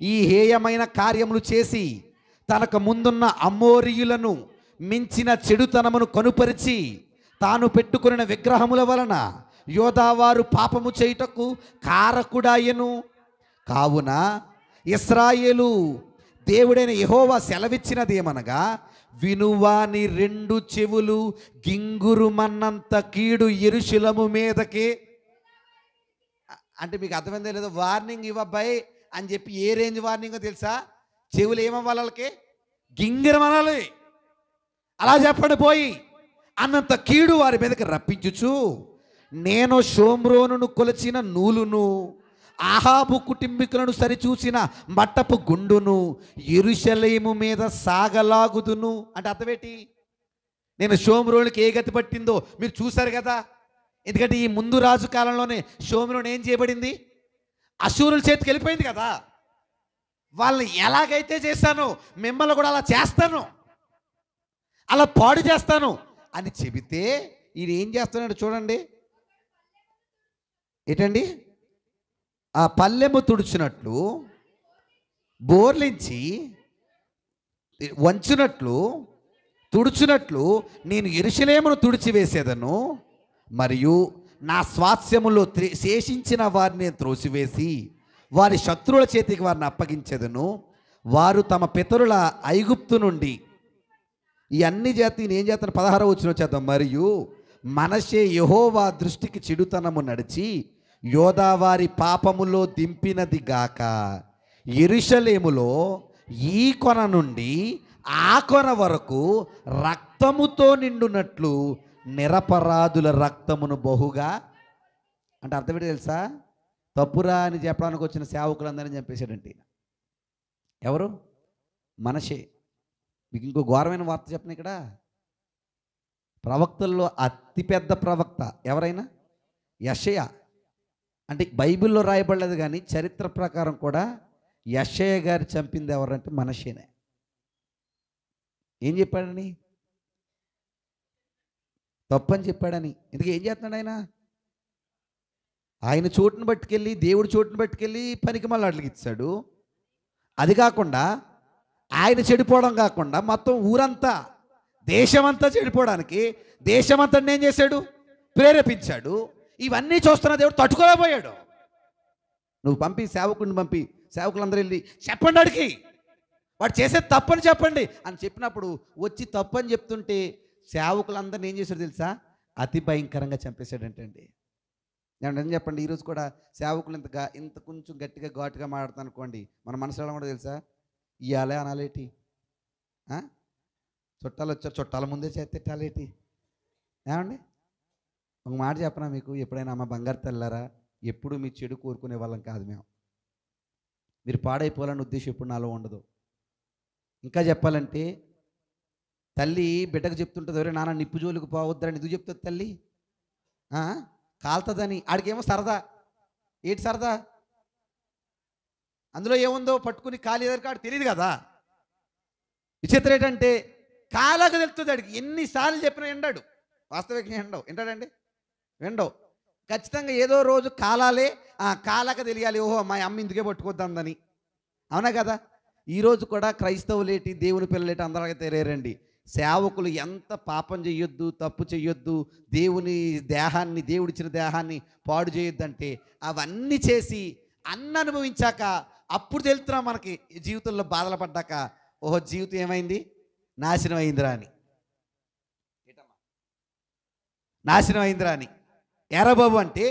ఈ హేయమైన కార్యములు చేసి తనకు ముందున్న అమోరీయులను మించిన చెడుతనమును కనుపరిచి తాను పెట్టుకున్న విగ్రహముల వలన యోధావారు పాపము చేయుటకు కారకుడాయెను. కావున ఇశ్రాయేలు దేవుడైన యెహోవా సెలవిచ్చినదేమనగా, వినువాని 2 చెవులు గింగురుమన్నంత కీడు యెరూషలేము మీదకి. అంటే మీకు అర్థమైందో లేదో, వార్నింగ్ ఇవ్వబ్బాయి అని చెప్పి ఏ రేంజ్ వార్నింగో తెలుసా? చెవులు ఏమవ్వాలి వాళ్ళకి? గింగిరమనాలి. అలా చెప్పండి పోయి అన్నంత కీడు వారి మీదకి రప్పించుచు, నేను షోమ్రోనును కొలిచిన నూలును, ఆహాబు కుటుంబీకులను సరిచూసిన మట్టపు గుండును యెరూషలేము మీద సాగలాగుదును. అంటే అర్థమేంటి? నేను షోమ్రోనుకి ఏ గతి పట్టిందో మీరు చూశారు కదా. ఎందుకంటే ఈ ముందు రాజు కాలంలోనే షోమ్రోను ఏం చేయబడింది? అశూరుల చేతికి వెళ్ళిపోయింది కదా. వాళ్ళని ఎలాగైతే చేస్తానో మిమ్మల్ని కూడా అలా చేస్తాను, అలా పాడు చేస్తాను అని చెబితే ఈయన ఏం చేస్తున్నాడు చూడండి. ఏంటండి? ఆ పల్లెము తుడిచినట్లు, బోర్లించి వంచినట్లు, తుడిచినట్లు నేను యెరూషలేమును తుడిచివేసేదను, మరియు నా స్వాస్థ్యములో శేషించిన వారిని త్రోసివేసి వారి శత్రువుల చేతికి వారిని అప్పగించెదను. వారు తమ పితరుల ఐగుప్తు నుండి ఈ అన్ని జాతి ఏం చేస్తాను 16వ వచనం వచ్చేద్దాం. మరియు మనషే యెహోవా దృష్టికి చెడుతనము నడిచి యోదావారి పాపములో దింపినది గాక యెరూషలేములో ఈ కొన నుండి ఆ కొన వరకు రక్తముతో నిండునట్లు నిరపరాధుల రక్తమును బహుగా, అంటే అర్థం ఏంటి తెలుసా? తప్పురా అని చెప్పడానికి వచ్చిన సేవకులందరినీ చంపేశాడంటే ఎవరు? మనషే. మీకు ఇంకో ఘోరమైన వార్త చెప్పను. ఇక్కడ ప్రవక్తల్లో అతిపెద్ద ప్రవక్త ఎవరైనా యెషయా. అంటే బైబిల్లో రాయబడలేదు కానీ చరిత్ర ప్రకారం కూడా యెషయా గారు చంపింది ఎవరంటే మనషేనే. ఏం చెప్పాడని? తప్పని చెప్పాడని. ఎందుకు ఏం చేస్తున్నాడు ఆయన? ఆయన చోటును పట్టుకెళ్ళి, దేవుడి చోటును పట్టుకెళ్ళి పనికి మళ్ళీ అట్లకి ఇచ్చాడు. అది కాకుండా ఆయన చెడిపోవడం కాకుండా మొత్తం ఊరంతా దేశమంతా చెడిపోవడానికి దేశమంతా ఏం చేశాడు? ప్రేరేపించాడు. ఇవన్నీ చూస్తున్న దేవుడు తట్టుకోలేకపోయాడు. నువ్వు పంపి సేవకుడిని పంపి సేవకులందరూ వెళ్ళి చెప్పండి అడిగి వాడు చేసేది తప్పని చెప్పండి అని చెప్పినప్పుడు వచ్చి తప్పని చెప్తుంటే సేవకులందరినీ ఏం చేశాడు తెలుసా? అతి భయంకరంగా చంపేశాడంటండి. నేను ఏం చెప్పండి, ఈరోజు కూడా సేవకులు ఇంత కొంచెం గట్టిగా ఘాటుగా మాట్లాడుతాను అనుకోండి, మన మనసులో కూడా తెలుసా? ఇవ్వాలే అనాలేటి, చుట్టాలు వచ్చారు చుట్టాల ముందే చేతేటాలేటి. ఏమండి ఒక మాట చెప్పనా మీకు, ఎప్పుడైనా అమ్మ బంగారు తెల్లారా, ఎప్పుడు మీ చెడు కోరుకునే వాళ్ళం కాదు మేము. మీరు పాడైపోవాలనే ఉద్దేశం ఎప్పుడు నాలో ఉండదు. ఇంకా చెప్పాలంటే తల్లి బిడ్డకు చెప్తుంటుంది, ఎవరే నాన్న నిప్పు జోలికి పోవద్దని ఎందుకు చెప్తుంది తల్లి? కాలుతుందని. ఆడికేమో సరదా. ఏంటి సరదా? అందులో ఏముందో పట్టుకుని కాలి ఎదురు ఆడు తెలియదు కదా. విచిత్రం ఏంటంటే కాలకు తెలుస్తుంది ఆడికి. ఎన్నిసార్లు చెప్పినా ఎండాడు, వాస్తవికంగా వింటాడండి? విండవు. ఖచ్చితంగా ఏదో రోజు కాలాలే కాలాక తెలియాలి, ఓహో మా అమ్మ ఇందుకే పట్టుకొద్దాందని. అవునా కదా? ఈరోజు కూడా క్రైస్తవులేటి దేవుని పిల్లలేటి అందరికీ తెలియరండి. సేవకులు ఎంత పాపం చెయ్యొద్దు, తప్పు చెయ్యొద్దు, దేవుని దేహాన్ని, దేవుడిచ్చిన దేహాన్ని పాడు చేయొద్దంటే అవన్నీ చేసి అన్న అనుభవించాక అప్పుడు తెలుస్తున్నాం మనకి జీవితంలో బాధలు పడ్డాక, ఓహో జీవితం ఏమైంది, నాశనం అయిందిరా అని. నాశనం అయిందిరా అని. ఎరబాబు అంటే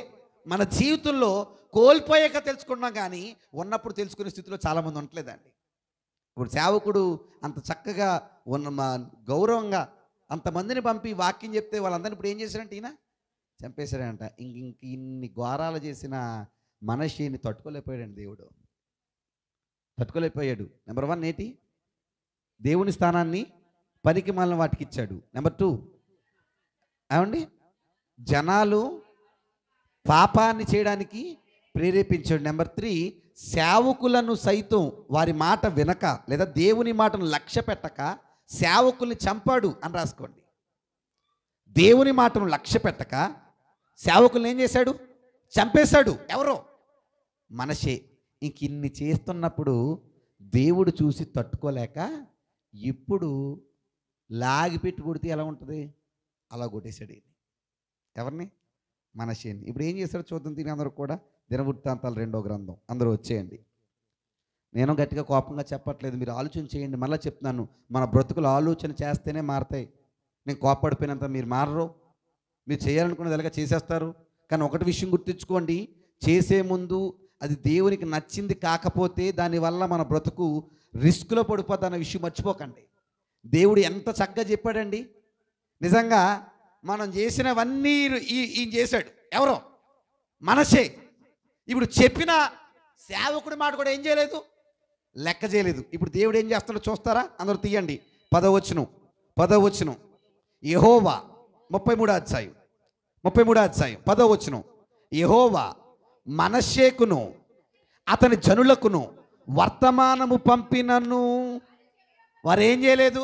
మన జీవితంలో కోల్పోయాక తెలుసుకున్నాం కానీ ఉన్నప్పుడు తెలుసుకునే స్థితిలో చాలామంది ఉండలేదండి. ఇప్పుడు సేవకుడు అంత చక్కగా గౌరవంగా అంతమందిని పంపి వాక్యం చెప్తే వాళ్ళందరినీ ఇప్పుడు ఏం చేశారంటే ఈయన చంపేశాడంట. ఇంక ఇన్ని ఘోరాలు చేసిన మనషేని తట్టుకోలేకపోయాడండి దేవుడు. తట్టుకోలేకపోయాడు. నెంబర్ 1 ఏంటి? దేవుని స్థానాన్ని పనికి మాలిన వాటికి ఇచ్చాడు. నెంబర్ 2 ఏమండి, జనాలు పాపాన్ని చేయడానికి ప్రేరేపించాడు. నెంబర్ 3 సేవకులను సైతం వారి మాట వినక లేదా దేవుని మాటను లక్ష్య పెట్టక సేవకుల్ని చంపాడు అని రాసుకోండి. దేవుని మాటను లక్ష్య పెట్టక సేవకుల్ని ఏం చేశాడు? చంపేశాడు. ఎవరో? మనషే. ఇంక ఇన్ని చేస్తున్నప్పుడు దేవుడు చూసి తట్టుకోలేక ఇప్పుడు లాగిపెట్టి కొడితే ఎలా ఉంటుంది అలా కొట్టేశాడు. ఎవరిని? మనషేని. ఇప్పుడు ఏం చేశాడో చూద్దాం. తిని అందరూ కూడా దినవృత్తాంతాలు 2వ గ్రంథం అందరూ వచ్చేయండి. నేను గట్టిగా కోపంగా చెప్పట్లేదు, మీరు ఆలోచన చేయండి. మళ్ళీ చెప్తున్నాను, మన బ్రతుకులు ఆలోచన చేస్తేనే మారతాయి. నేను కోపడిపోయినంత మీరు మారరు. మీరు చేయాలనుకున్నది ఎలాగ చేసేస్తారు. కానీ ఒకటి విషయం గుర్తుంచుకోండి, చేసే ముందు అది దేవునికి నచ్చింది కాకపోతే దానివల్ల మన బ్రతుకు రిస్క్లో పడిపోద్ది అన్న విషయం మర్చిపోకండి. దేవుడు ఎంత చక్కగా చెప్పాడండి. నిజంగా మనం చేసినవన్నీ ఈయన చేశాడు. ఎవరో? మనషే. ఇప్పుడు చెప్పిన సేవకుడి మాట కూడా ఏం చేయలేదు, లెక్క చేయలేదు. ఇప్పుడు దేవుడు ఏం చేస్తాడో చూస్తారా? అందరూ తీయండి. 10వ వచనం యెహోవా 33వ అధ్యాయం 10వ వచనం యెహోవా మనషేకును అతని జనులకును వర్తమానము పంపినను వారేం చేయలేదు.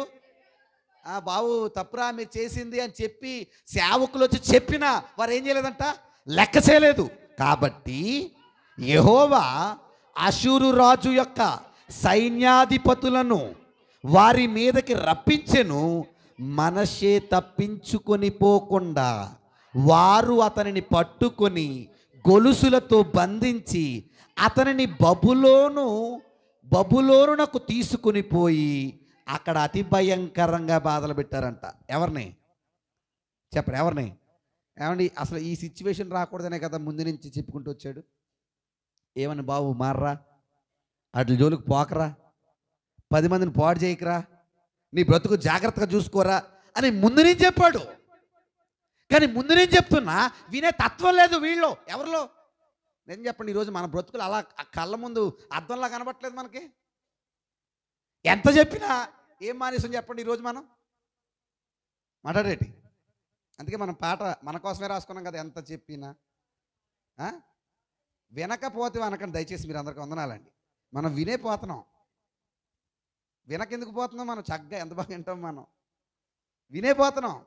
బాబు తప్పురా మీరు చేసింది అని చెప్పి సేవకులు వచ్చి చెప్పినా వారు ఏం చేయలేదంట, లెక్క చేయలేదు. కాబట్టి యెహోవా అషూరు రాజు యొక్క సైన్యాధిపతులను వారి మీదకి రప్పించెను. మనషే తప్పించుకొని పోకుండా వారు అతనిని పట్టుకొని గొలుసులతో బంధించి అతనిని బబులోనునకు తీసుకుని పోయి అక్కడ అతి భయంకరంగా బాధలు పెట్టారంట. ఎవరిని చెప్పరు? ఎవరిని? ఏమండి, అసలు ఈ సిచ్యువేషన్ రాకూడదనే కదా ముందు నుంచి చెప్పుకుంటూ వచ్చాడు. ఏమని, బాబు మార్రా, అట్ల జోలికి పోకరా, 10 మందిని పాడు చేయకరా, నీ బ్రతుకు జాగ్రత్తగా చూసుకోరా అని ముందు నుంచి చెప్పాడు. కానీ ముందు నుంచి చెప్తున్నా వినే తత్వం లేదు వీళ్ళు. ఎవరిలో? నేను చెప్పండి, ఈరోజు మన బ్రతుకులు అలా కళ్ళ ముందు అద్దంలా కనబట్టలేదు మనకి. ఎంత చెప్పినా ఏం మానేసం చెప్పండి ఈరోజు మనం మాట్లాడేటి. అందుకే మనం పాట మన కోసమే రాసుకున్నాం కదా, ఎంత చెప్పినా. వినకపోతే అనకండి దయచేసి, మీరు అందరికీ వందనాలండి. మనం వినే పోతున్నాం. వినకెందుకు పోతున్నాం? మనం చక్కగా ఎంత బాగా వింటాం, మనం వినే పోతున్నాం.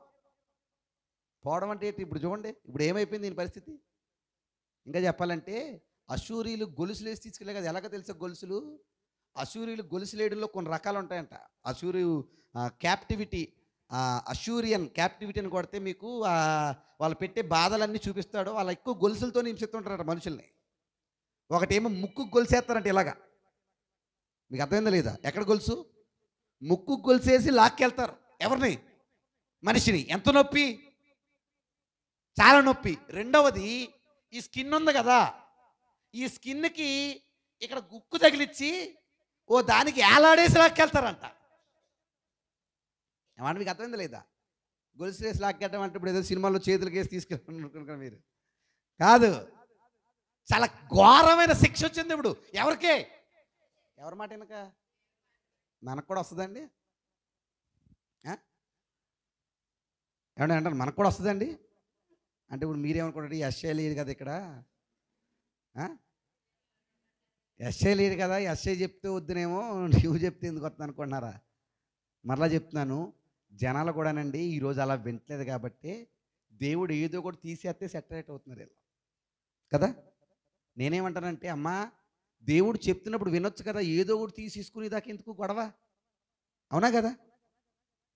పోవడం అంటే ఏంటి? ఇప్పుడు చూడండి, ఇప్పుడు ఏమైపోయింది దీని పరిస్థితి. ఇంకా చెప్పాలంటే అశూరీలు గొలుసులు వేసి తీసుకెళ్ళే కదా. ఎలాగ తెలుసా గొలుసులు? అశూరీలు గొలుసులేడుల్లో కొన్ని రకాలు ఉంటాయంట. అశూరి క్యాప్టివిటీ, అశూరియన్ క్యాప్టివిటీ అని కొడితే మీకు వాళ్ళు పెట్టే బాధలన్నీ చూపిస్తాడు. వాళ్ళు ఎక్కువ గొలుసులతో హింసిస్తుంటారట మనుషుల్ని. ఒకటేమో ముక్కు గొలుసేస్తారంట ఇలాగా. మీకు అర్థమైందా లేదా? ఎక్కడ గొలుసు? ముక్కు గొలుసేసి లాక్కెళ్తారు. ఎవరిని? మనిషిని. ఎంత నొప్పి? చాలా నొప్పి. రెండవది, ఈ స్కిన్ ఉంది కదా, ఈ స్కిన్కి ఇక్కడ గుక్కు తగిలిచ్చి ఓ దానికి ఏలాడేసి లాక్కెళ్తారంట. ఏమంటే మీకు అర్థమైందా లేదా? గొలుసు వేసి లాక్కెళ్ళడం అంటే ఇప్పుడు ఏదో సినిమాలో చేతులకి వేసి తీసుకెళ్ళాలనుకుంటున్నారు మీరు. కాదు, చాలా ఘోరమైన శిక్ష వచ్చింది ఇప్పుడు. ఎవరికే? ఎవరి మాట వెనక? మనకు కూడా వస్తుందండి. ఏమన్నా అంటారు మనకు కూడా వస్తుందండి అంటే ఇప్పుడు మీరేమనుకుంటారు? ఎస్ఐ లేదు కదా ఇక్కడ, ఎస్ఐ లేదు కదా, ఎస్ఐ చెప్తే వద్దునేమో, నువ్వు చెప్తే ఎందుకు వస్తుంది అనుకుంటున్నారా? మరలా చెప్తున్నాను, జనాలు కూడానండి ఈరోజు అలా వింటలేదు కాబట్టి దేవుడు ఏదో కూడా తీసేస్తే సెటరేట్ అవుతున్నారు వీళ్ళు కదా. నేనేమంటానంటే, అమ్మా దేవుడు చెప్తున్నప్పుడు వినొచ్చు కదా, ఏదో ఒకటి తీసేసుకుని దాకా ఎందుకు గొడవ? అవునా కదా?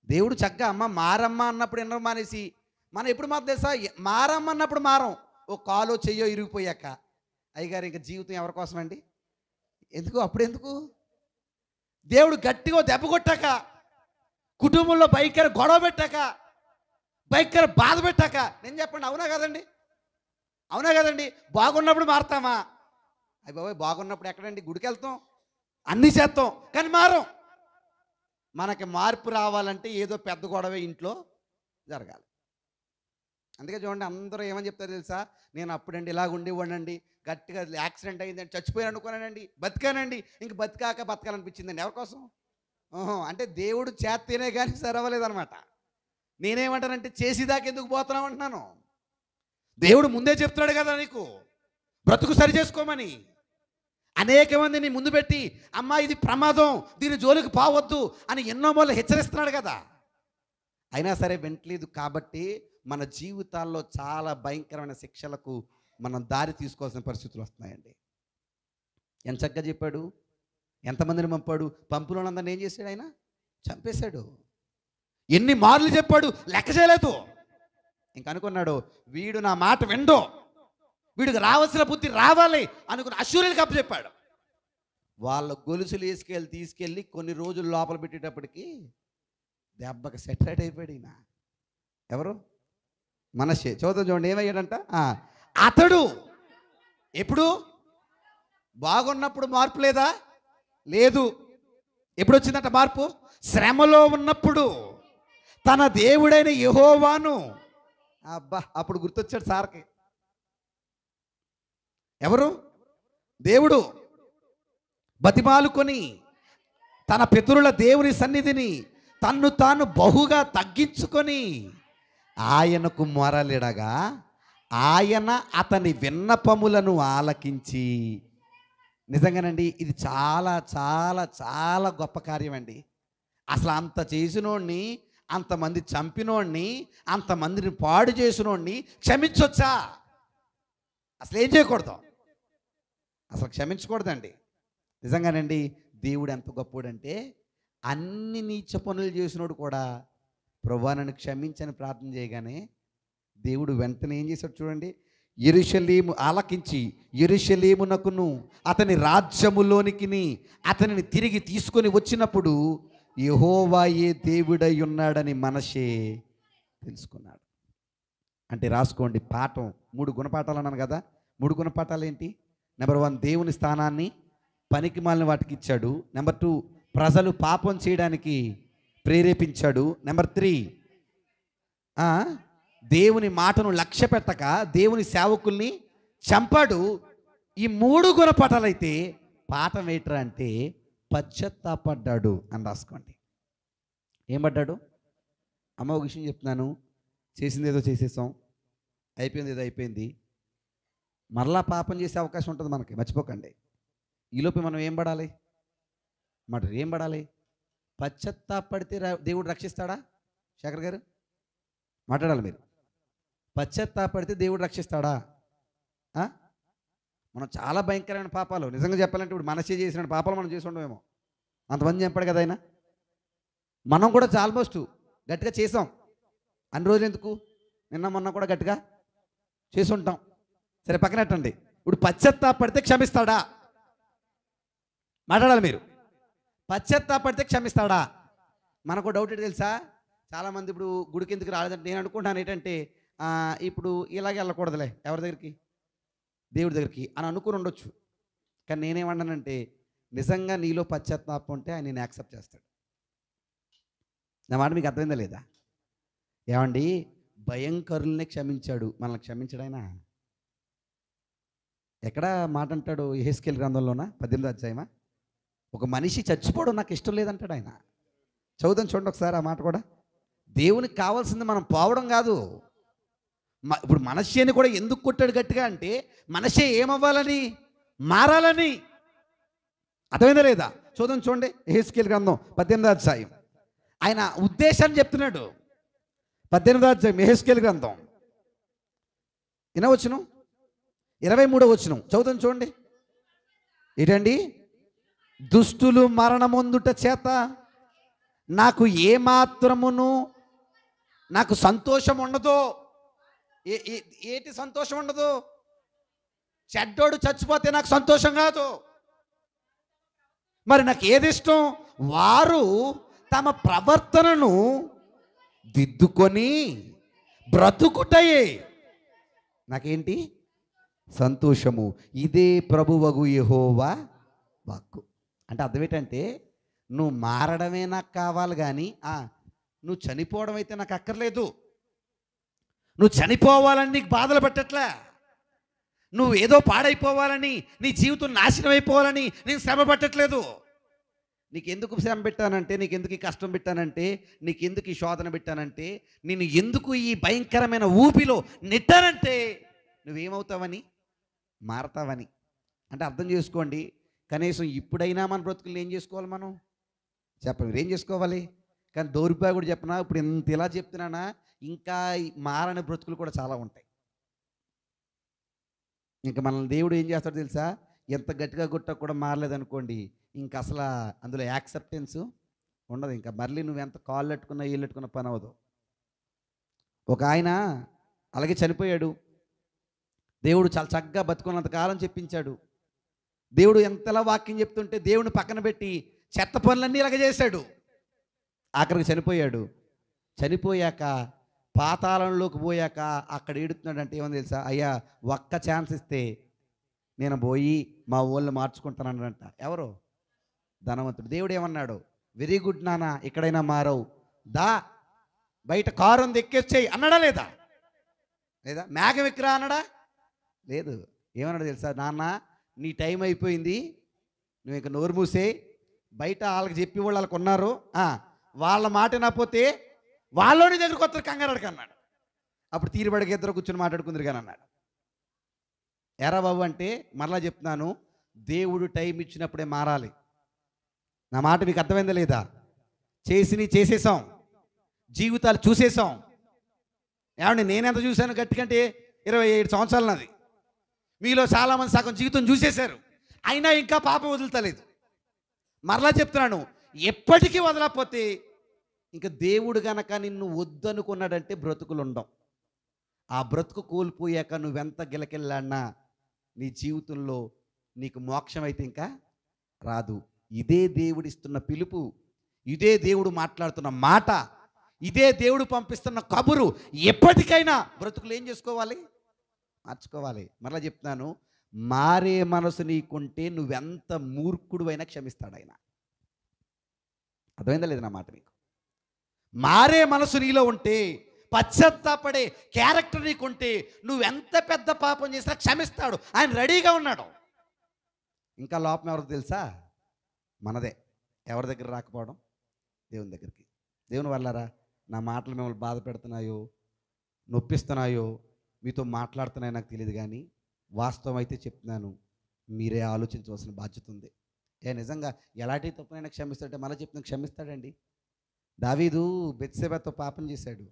దేవుడు చక్కగా అమ్మ మారమ్మ అన్నప్పుడు ఎన్నో మానేసి, మనం ఎప్పుడు మాత్రం తెలుసా, మారమ్మ అన్నప్పుడు మారం. ఓ కాలో చెయ్యో ఇరిగిపోయాక అయ్యగారు ఇంకా జీవితం ఎవరి కోసం అండి? ఎందుకు? అప్పుడెందుకు? దేవుడు గట్టిగా దెబ్బ కొట్టాక, కుటుంబంలో భయంకర గొడవ పెట్టాక, భయంకర బాధ పెట్టాక, నేను చెప్పండి అవునా కదండి? అవునా కదండి? బాగున్నప్పుడు మారుతామా? అయ్యి బాబాయ్, బాగున్నప్పుడు ఎక్కడండి? గుడికి వెళ్తాం, అన్నీ చేస్తాం, కానీ మారం. మనకి మార్పు రావాలంటే ఏదో పెద్ద గొడవ ఇంట్లో జరగాలి. అందుకే చూడండి, అందరూ ఏమని చెప్తారు తెలుసా? నేను అప్పుడండి ఇలాగ ఉండేవాడినండి, గట్టిగా యాక్సిడెంట్ అయిందండి, చచ్చిపోయాను అనుకున్నానండి, బతికానండి, ఇంక బతకాలనిపించిందండి. ఎవరి కోసం? అంటే దేవుడు చేస్తేనే కానీ సరవలేదనమాట. నేనేమంటానంటే, చేసేదాకా ఎందుకు పోతున్నావు అంటున్నాను. దేవుడు ముందే చెప్తున్నాడు కదా నీకు బ్రతుకు సరి చేసుకోమని. అనేక మందిని ముందు పెట్టి, అమ్మా ఇది ప్రమాదం, దీని జోలికి పోవద్దు అని ఎన్నో మూల హెచ్చరిస్తున్నాడు కదా. అయినా సరే వింటలేదు కాబట్టి మన జీవితాల్లో చాలా భయంకరమైన శిక్షలకు మనం దారి తీసుకోవాల్సిన పరిస్థితులు వస్తున్నాయండి. ఎంత చక్కగా చెప్పాడు, ఎంతమందిని పంపాడు? పంపులోనందరిని ఏం చేశాడు? ఆయన చంపేశాడు. ఎన్ని మార్లు చెప్పాడు, లెక్క చేయలేదు. ఇంక అనుకున్నాడు, వీడు నా మాట విండో, వీడికి రావాల్సిన బుద్ధి రావాలి అనుకుని అశూరులకు అప్పచెప్పాడు. వాళ్ళ గొలుసులు తీసుకెళ్ళి కొన్ని రోజులు లోపల పెట్టేటప్పటికి దెబ్బకి సెటరేట్ అయిపోయాడు ఈయన. ఎవరు? మనషే. చూద్దాం చూడండి ఏమయ్యాడంట. అతడు ఎప్పుడు? బాగున్నప్పుడు మార్పు లేదా? లేదు. ఎప్పుడు వచ్చిందంట మార్పు? శ్రమలో ఉన్నప్పుడు తన దేవుడైన యెహోవాను, అబ్బా అప్పుడు గుర్తొచ్చాడు సార్కి. ఎవరు? దేవుడు బతిమాలుకొని తన పితరుల దేవుని సన్నిధిని తన్ను తాను బహుగా తగ్గించుకొని ఆయనకు మొరలిడగా ఆయన అతని విన్నపములను ఆలకించి. నిజంగానండి ఇది చాలా చాలా చాలా గొప్ప కార్యం అండి. అసలు అంత చేసినోడిని, అంతమంది చంపినోడిని, అంతమందిని పాడు చేసినోడిని క్షమించొచ్చా? అసలు ఏం చేయకూడదు, అసలు క్షమించకూడదండి. నిజంగానండి దేవుడు ఎంత గొప్పోడంటే, అన్ని నీచ పనులు చేసినోడు కూడా ప్రభువా నన్ను క్షమించని ప్రార్థన చేయగానే దేవుడు వెంటనే ఏం చేశాడు చూడండి. యెరూషలేము ఆలకించి యెరూషలేమునకును అతని రాజ్యములోనికి అతనిని తిరిగి తీసుకొని వచ్చినప్పుడు యెహోవాయే దేవుడై ఉన్నాడని మనషే తెలుసుకున్నాడు. అంటే రాసుకోండి, పాఠం 3 గుణపాఠాలు అన్నాను కదా. 3 గుణపాఠాలు ఏంటి? నెంబర్ 1, దేవుని స్థానాన్ని పనికి మాలిన వాటికి ఇచ్చాడు. నెంబర్ 2, ప్రజలు పాపం చేయడానికి ప్రేరేపించాడు. నెంబర్ 3, దేవుని మాటను లక్ష్య పెట్టక దేవుని సేవకుల్ని చంపాడు. ఈ 3 గుణపాఠాలు అయితే పాఠం ఏంట్రా అంటే పశ్చాత్తాపడ్డాడు అని రాసుకోండి. ఏం పడ్డాడు? అమ్మ ఒక విషయం చెప్తున్నాను, చేసింది ఏదో చేసేసాం, అయిపోయింది ఏదో అయిపోయింది, మరలా పాపం చేసే అవకాశం ఉంటుంది మనకి, మర్చిపోకండి. ఈలోపు మనం ఏం పడాలి? ఏం పడాలి? పశ్చాత్తాపడితే దేవుడు రక్షిస్తాడా? శేఖర్ గారు మాట్లాడాలి మీరు. పశ్చాత్తాపడితే దేవుడు రక్షిస్తాడా? మనం చాలా భయంకరమైన పాపాలు, నిజంగా చెప్పాలంటే ఇప్పుడు మనసే చేసిన పాపాలు మనం చేసి ఉండమేమో, అంతమంది చెప్పాడు కదా ఆయన. మనం కూడా ఆల్మోస్ట్ గట్టిగా చేసాం. అన్ని రోజులు ఎందుకు, నిన్న మొన్న కూడా గట్టిగా చేసి ఉంటాం. సరే పక్కనట్టండి. ఇప్పుడు పశ్చాత్తాపడితే క్షమిస్తాడా? మాట్లాడాలి మీరు. పశ్చాత్తాపడితే క్షమిస్తాడా? మనకు డౌట్ ఏంటి తెలుసా? చాలామంది ఇప్పుడు గుడికి ఎందుకు రాలేదంటే నేను అనుకుంటాను ఏంటంటే ఇప్పుడు ఇలాగే వెళ్ళకూడదులే ఎవరి దగ్గరికి, దేవుడి దగ్గరికి అని అనుకుని ఉండొచ్చు. కానీ నేనేమన్నానంటే నిజంగా నీలో పశ్చాత్తాపం ఉంటే ఆయన నేను యాక్సెప్ట్ చేస్తాడు. నా మాట మీకు అర్థమైందా లేదా? ఏమండి, భయంకరుల్ని క్షమించాడు, మనల్ని క్షమించడాయన. ఎక్కడ మాట అంటాడు? యెహెజ్కేలు గ్రంథంలోనా 18వ అధ్యాయమా? ఒక మనిషి చచ్చిపోవడం నాకు ఇష్టం లేదంటాడు ఆయన. చదువుదాం చూడండి ఒకసారి ఆ మాట కూడా. దేవునికి కావాల్సింది మనం పోవడం కాదు. ఇప్పుడు మనషేని కూడా ఎందుకు కొట్టాడు గట్టిగా అంటే మనషే ఏమవ్వాలని, మారాలని. అర్థమైందా లేదా? చూద్దాం చూడండి, యెహెజ్కేలు గ్రంథం 18వ అధ్యాయం ఆయన ఉద్దేశాన్ని చెప్తున్నాడు. 18వ అధ్యాయం యెహెజ్కేలు గ్రంథం వినవచ్చును 23వ వచనం చదువుతాం చూడండి. ఏంటండి? దుష్టులు మరణమొందుట చేత నాకు ఏమాత్రమును నాకు సంతోషం ఉండదు. ఏంటి సంతోషం ఉండదు? చెడ్డోడు చచ్చిపోతే నాకు సంతోషం కాదు. మరి నాకు ఏది ఇష్టం? వారు తమ ప్రవర్తనను దిద్దుకొని బ్రతుకుటయే నాకేంటి సంతోషము. ఇదే ప్రభువగు యెహోవా వాక్కు. అంటే అర్థం ఏంటంటే నువ్వు మారడమే నాకు కావాలి, కానీ నువ్వు చనిపోవడం అయితే నాకు అక్కర్లేదు. నువ్వు చనిపోవాలని నీకు బాధలు పెట్టట్లే. నువ్వు ఏదో పాడైపోవాలని, నీ జీవితం నాశనం అయిపోవాలని నేను శ్రమ పట్టట్లేదు. నీకెందుకు శ్రమ పెట్టానంటే, నీకెందుకు ఈ కష్టం పెట్టానంటే, నీకెందుకు ఈ శోధన పెట్టానంటే, నేను ఎందుకు ఈ భయంకరమైన ఊపిలో నెట్టానంటే నువ్వేమవుతావని, మారతావని. అంటే అర్థం చేసుకోండి. కనీసం ఇప్పుడైనా మన బ్రతుకులు ఏం చేసుకోవాలి? మనం చెప్పండి, మీరు ఏం చేసుకోవాలి? కానీ దౌర్భాగ్యుడు చెప్పనా, ఇప్పుడు ఇంత ఇలా చెప్తున్నానా, ఇంకా మారని బ్రతుకులు కూడా చాలా ఉంటాయి. ఇంకా మనల్ని దేవుడు ఏం చేస్తాడో తెలుసా? ఎంత గట్టిగా కొట్టా కూడా మారలేదనుకోండి, ఇంకా అసలు అందులో యాక్సెప్టెన్స్ ఉండదు. ఇంకా మళ్ళీ నువ్వు ఎంత కాళ్ళు పెట్టుకున్నా ఏళ్ళు పెట్టుకున్న పని అవ్వదు. ఒక ఆయన అలాగే చనిపోయాడు. దేవుడు చాలా చక్కగా బతుకున్నంత కాలం చెప్పించాడు. దేవుడు ఎంతలా వాక్యం చెప్తుంటే దేవుడిని పక్కన పెట్టి చెత్త పనులన్నీ ఇలాగ చేశాడు. ఆఖరికి చనిపోయాడు. చనిపోయాక పాతాళంలోకి పోయాక అక్కడ ఏడుతున్నాడు. అంటే ఏమని తెలుసా? అయ్యా ఒక్క ఛాన్స్ ఇస్తే నేను పోయి మా ఊళ్ళని మార్చుకుంటానంట. ఎవరు? ధనవంతుడు. దేవుడు ఏమన్నాడు? వెరీ గుడ్ నాన్న, ఎక్కడైనా మారవు, దా బయట కారు ఉంది ఎక్కేచ్చేయి అన్నాడా లేదా? లేదా మేఘం ఎక్కిరా అన్నాడా? లేదు. ఏమన్నాడు తెలుసా? నాన్న నీ టైం అయిపోయింది, నువ్వు ఇంకా నోరు మూసే, బయట వాళ్ళకి చెప్పి వాళ్ళకి ఉన్నారు, వాళ్ళ మాట వినకపోతే వాళ్ళని దగ్గరకు వస్తారు కంగారడికి అన్నాడు. అప్పుడు తీరుబడికి ఇద్దరు కూర్చొని మాట్లాడుకుందరు కానీ అన్నాడు. ఎరా బాబు అంటే మరలా చెప్తున్నాను, దేవుడు టైం ఇచ్చినప్పుడే మారాలి. నా మాట మీకు అర్థమైందా లేదా? చేసేసాం, జీవితాలు చూసేసాం. ఏమండి, నేనెంత చూశాను గట్టికంటే 27 సంవత్సరాలు నాది. మీలో చాలామంది సగం జీవితం చూసేశారు, అయినా ఇంకా పాపం వదులుతలేదు. మరలా చెప్తున్నాను, ఎప్పటికీ వదలకపోతే ఇంకా దేవుడు గనక నిన్ను వద్దనుకున్నాడంటే బ్రతుకులు ఉండవు. ఆ బ్రతుకు కోల్పోయాక నువ్వెంత గిలకిల్లాడినా నీ జీవితంలో నీకు మోక్షం అయితే ఇంకా రాదు. ఇదే దేవుడిస్తున్న పిలుపు, ఇదే దేవుడు మాట్లాడుతున్న మాట, ఇదే దేవుడు పంపిస్తున్న కబురు. ఎప్పటికైనా బ్రతుకులు ఏం చేసుకోవాలి? మార్చుకోవాలి. మరలా చెప్తున్నాను, మారే మనసు నీకుంటే నువ్వెంత మూర్ఖుడు అయినా క్షమిస్తాడు ఆయన. అర్థమైందా లేదు నా మాట మీకు? మారే మనసు నీలో ఉంటే, పశ్చాత్తాపడే క్యారెక్టర్ నీకుంటే, నువ్వెంత పెద్ద పాపం చేసినా క్షమిస్తాడు. ఆయన రెడీగా ఉన్నాడు. ఇంకా లోపం ఎవరికి తెలుసా? మనదే. ఎవరి దగ్గర రాకపోవడం? దేవుని దగ్గరికి. దేవుని వల్లరా నా మాటలు మిమ్మల్ని బాధ పెడుతున్నాయో, నొప్పిస్తున్నాయో, మీతో మాట్లాడుతున్నాయో నాకు తెలియదు, కానీ వాస్తవం అయితే చెప్తున్నాను, మీరే ఆలోచించవలసిన బాధ్యత ఉంది. నిజంగా ఎలాంటి తప్పునైనా క్షమిస్తాడంటే మళ్ళీ చెప్తున్నాను, క్షమిస్తాడండి. దావీదు బెత్షెబతో పాపం చేశాడు.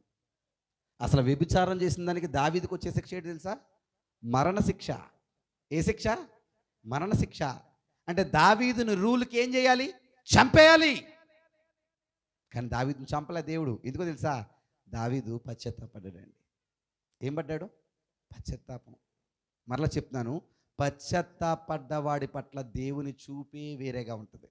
అసలు వ్యభిచారం చేసిన దానికి దావీదుకు వచ్చే శిక్ష ఏంటి తెలుసా? మరణశిక్ష. ఏ శిక్ష? మరణశిక్ష. అంటే దావీదుని రూల్కి ఏం చేయాలి? చంపేయాలి. కానీ దావీదుని చంపలే దేవుడు. ఎందుకో తెలుసా? దావీదు పశ్చాత్తాపడ్డాడండి. ఏం పడ్డాడు? పశ్చాత్తాపం. మరలా చెప్తున్నాను, పశ్చాత్తాపడ్డవాడి పట్ల దేవుని చూపే వేరేగా ఉంటుంది.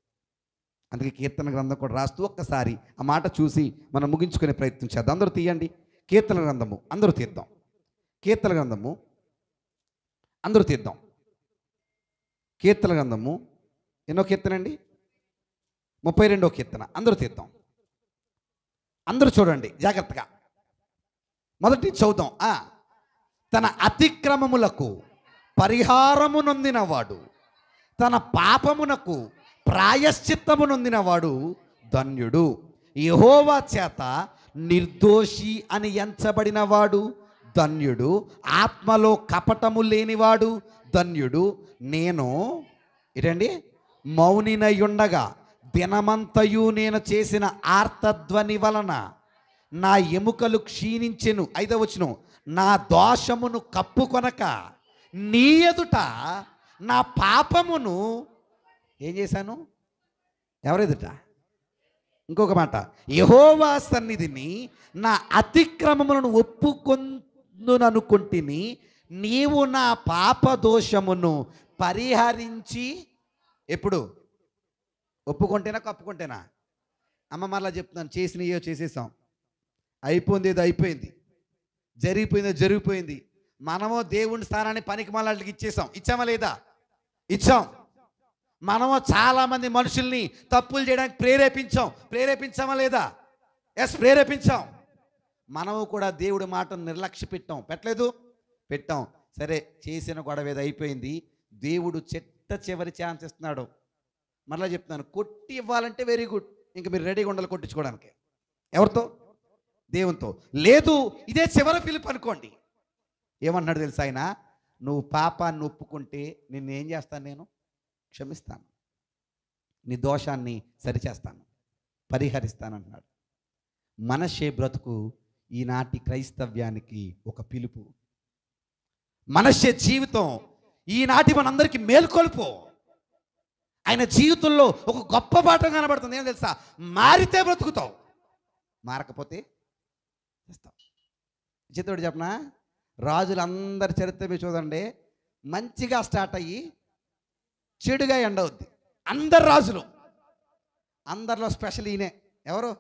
అందుకే కీర్తన గ్రంథం కూడా రాస్తూ ఒక్కసారి ఆ మాట చూసి మనం ముగించుకునే ప్రయత్నం చేద్దాం. అందరూ తీయండి కీర్తన గ్రంథము, అందరూ తీద్దాం. కీర్తన గ్రంథము అందరూ తీద్దాం. కీర్తన గ్రంథము ఎన్నో కీర్తన అండి? 32వ కీర్తన. అందరూ తీద్దాం. అందరూ చూడండి జాగ్రత్తగా. మొదటి చదువుదాం. తన అతిక్రమములకు పరిహారము నొందినవాడు, తన పాపమునకు ప్రాయశ్చిత్తము నొందినవాడు ధన్యుడు. యెహోవా చేత నిర్దోషి అని ఎంచబడినవాడు ధన్యుడు. ఆత్మలో కపటము లేనివాడు ధన్యుడు. నేను ఏంటండి మౌనినయుండగా దినమంతయు నేను చేసిన ఆర్తధ్వని వలన నా ఎముకలు క్షీణించెను. 5వ వచనం, నా దోషమును కప్పుకొనక నీ ఎదుట నా పాపమును ఏం చేశాను? ఎవరెదుట? ఇంకొక మాట, యెహోవా సన్నిధిని నా అతిక్రమములను ఒప్పుకొందుననుకుంటిని, నీవు నా పాప దోషమును పరిహరించి. ఎప్పుడు? ఒప్పుకుంటేనా కప్పుకుంటేనా? అమ్మ మరలా చెప్తున్నాను, చేసినయో చేసేసాం, అయిపోయింది ఏదో అయిపోయింది, జరిగిపోయిందో జరిగిపోయింది. మనమో దేవుని స్థానాన్ని పనికి మళ్ళీ ఇచ్చేసాం. ఇచ్చామా లేదా? ఇచ్చాం. మనము చాలామంది మనుషుల్ని తప్పులు చేయడానికి ప్రేరేపించామా లేదా? ఎస్, ప్రేరేపించాం. మనము కూడా దేవుడి మాటను నిర్లక్ష్య పెట్టలేదు? పెట్టాం. సరే, చేసిన గొడవ ఏదో అయిపోయింది. దేవుడు చివరి ఛాన్స్ ఇస్తున్నాడు. మరలా చెప్తున్నాను, కొట్టి ఇవ్వాలంటే వెరీ గుడ్, ఇంకా మీరు రెడీగా ఉండాలి కొట్టించుకోవడానికి. ఎవరితో? దేవునితో. లేదు, ఇదే చివరి పిలుపు అనుకోండి. ఏమన్నాడు తెలుసా ఆయన? నువ్వు పాపాన్ని ఒప్పుకుంటే నిన్నేం చేస్తాను? నేను క్షమిస్తాను, నీ దోషాన్ని సరిచేస్తాను, పరిహరిస్తాను అంటున్నాడు. మనషే బ్రతుకు ఈనాటి క్రైస్తవ్యానికి ఒక పిలుపు. మనషే జీవితం ఈనాటి మనందరికీ మేల్కొల్పు. ఆయన జీవితంలో ఒక గొప్ప పాఠం కనబడుతుంది. ఏం తెలుసా? మారితే బ్రతుకుతావు, మారకపోతే చేస్తావు. చిత్తోడు చెప్పనా? రాజులందరి చరిత్ర మీరు చూడండి, మంచిగా స్టార్ట్ అయ్యి చెడుగా ఎండ్ అవుద్ది. అందరు రాజులు, అందరిలో స్పెషల్ ఈయనే. ఎవరు?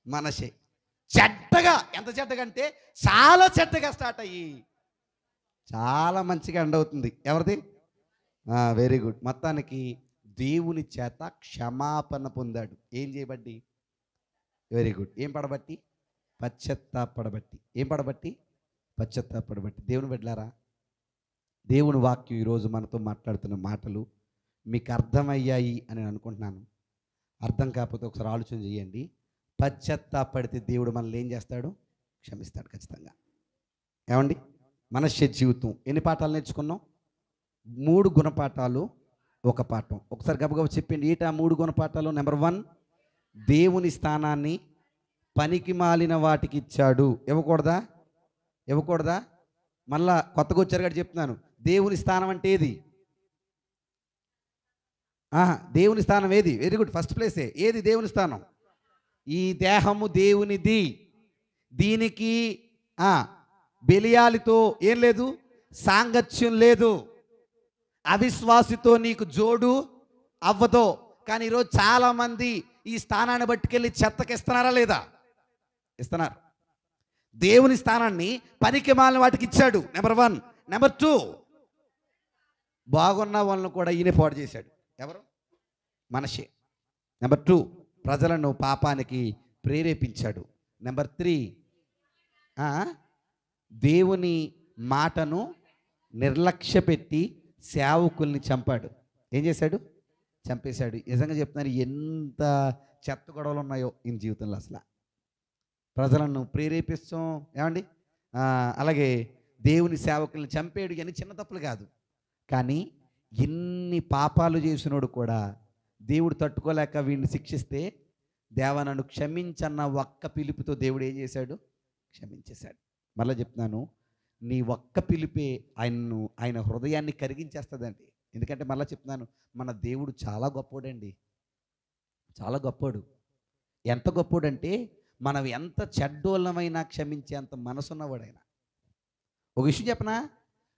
మనషే. చెడ్డగా, ఎంత చెడ్డగా అంటే చాలా చెడ్డగా స్టార్ట్ అయ్యి చాలా మంచిగా ఎండ్ అవుతుంది. ఎవరిది? Very good. మొత్తానికి దేవుని చేత క్షమాపణ పొందాడు. ఏం చేయబట్టి? Very good. ఏం పడబట్టి? పశ్చాత్తాపడబట్టి. ఏం పడబట్టి? పశ్చాత్తాపడబట్టి. దేవుని బిడ్డలారా, దేవుని వాక్యం ఈరోజు మనతో మాట్లాడుతున్న మాటలు మీకు అర్థమయ్యాయి అని నేను అనుకుంటున్నాను. అర్థం కాకపోతే ఒకసారి ఆలోచన చేయండి. పశ్చాత్తాపడితే దేవుడు మనల్ని ఏం చేస్తాడు? క్షమిస్తాడు ఖచ్చితంగా. ఏమండి? మనషే జీవితం ఎన్ని పాఠాలు నేర్చుకున్నాం? 3 గుణపాఠాలు, ఒక పాఠం. ఒకసారి గబగబ చెప్పండి, ఏంటి ఆ 3 గుణపాఠాలు? నెంబర్ 1, దేవుని స్థానాన్ని పనికి మాలిన వాటికి ఇచ్చాడు. ఇవ్వకూడదా? మళ్ళా కొత్తగా వచ్చారు కాబట్టి చెప్తున్నాను. దేవుని స్థానం అంటే ఏది? దేవుని స్థానం ఏది? వెరీ గుడ్, ఫస్ట్ ప్లేసే. ఏది దేవుని స్థానం? ఈ దేహము దేవునిది. దీనికి బెలియాలితో ఏం లేదు? సాంగత్యం లేదు. అవిశ్వాసితో నీకు జోడు అవ్వదు. కానీ ఈరోజు చాలామంది ఈ స్థానాన్ని పట్టుకెళ్ళి చెత్తకి ఇస్తున్నారా లేదా? ఇస్తున్నారు. దేవుని స్థానాన్ని పనికి మాలిన వాటికి ఇచ్చాడు. నెంబర్ 1. నెంబర్ 2, బాగున్న వాళ్ళను కూడా ఈయన పాడు చేశాడు. ఎవరు? మనషే. నెంబర్ 2, ప్రజలను పాపానికి ప్రేరేపించాడు. నెంబర్ 3, దేవుని మాటను నిర్లక్ష్యపెట్టి సేవకుల్ని చంపాడు. ఏం చేశాడు? చంపేశాడు. నిజంగా చెప్తున్నాను, ఎంత చెత్త గొడవలు ఉన్నాయో ఈయన జీవితంలో. అసలు ప్రజలను ప్రేరేపిస్తాం ఏమండి, అలాగే దేవుని సేవకుల్ని చంపాడు. ఇవన్నీ చిన్న తప్పులు కాదు. కానీ ఎన్ని పాపాలు చేసినోడు కూడా దేవుడు తట్టుకోలేక వీడిని శిక్షిస్తే, దేవా నన్ను క్షమించన్న ఒక్క పిలుపుతో దేవుడు ఏం చేశాడు? క్షమించేశాడు. మళ్ళీ చెప్తున్నాను, నీ ఒక్క పిలిపే ఆయన హృదయాన్ని కరిగించేస్తుందండి. ఎందుకంటే మళ్ళీ చెప్తున్నాను, మన దేవుడు చాలా గొప్పోడండి. చాలా గొప్పోడు. ఎంత గొప్పోడంటే, మనం ఎంత చెడ్డోళ్ళమైనా క్షమించేంత మనసున్నవాడైనా. ఒక విషయం చెప్పనా,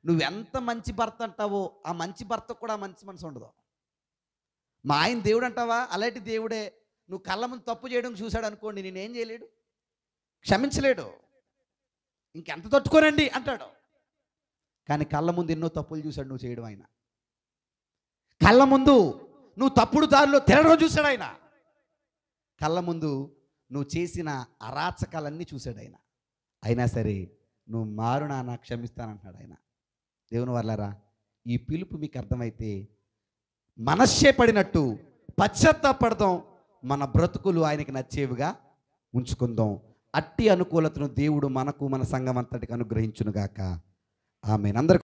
నువ్వెంత మంచి భర్త అంటావో ఆ మంచి భర్త కూడా మంచి మనసు ఉండదు. మా ఆయన దేవుడు అంటావా, అలాంటి దేవుడే నువ్వు కళ్ళ ముందు తప్పు చేయడం చూశాడు అనుకోండి, నేనేం చేయలేడు, క్షమించలేడు. ఇంకెంత తట్టుకోనండి అంటాడు. కానీ కళ్ళ ముందు ఎన్నో తప్పులు చూశాడు నువ్వు చేయడం. ఆయన కళ్ళ ముందు నువ్వు తప్పుడు దారిలో తిరగడం చూశాడు. ఆయన కళ్ళ ముందు నువ్వు చేసిన అరాచకాలన్నీ చూశాడు. ఆయన అయినా సరే నువ్వు మారు నాన్న క్షమిస్తానంటున్నాడు ఆయన. దేవుని వర్లారా, ఈ పిలుపు మీకు అర్థమైతే మనస్సే పడినట్టు పశ్చాత్తాపడదాం, మన బ్రతుకులు ఆయనకి నచ్చేవిగా ఉంచుకుందాం. అట్టి అనుకూలతను దేవుడు మనకు మన సంఘం అంతటికి అనుగ్రహించునుగాక. ఆమేన్. అందరికీ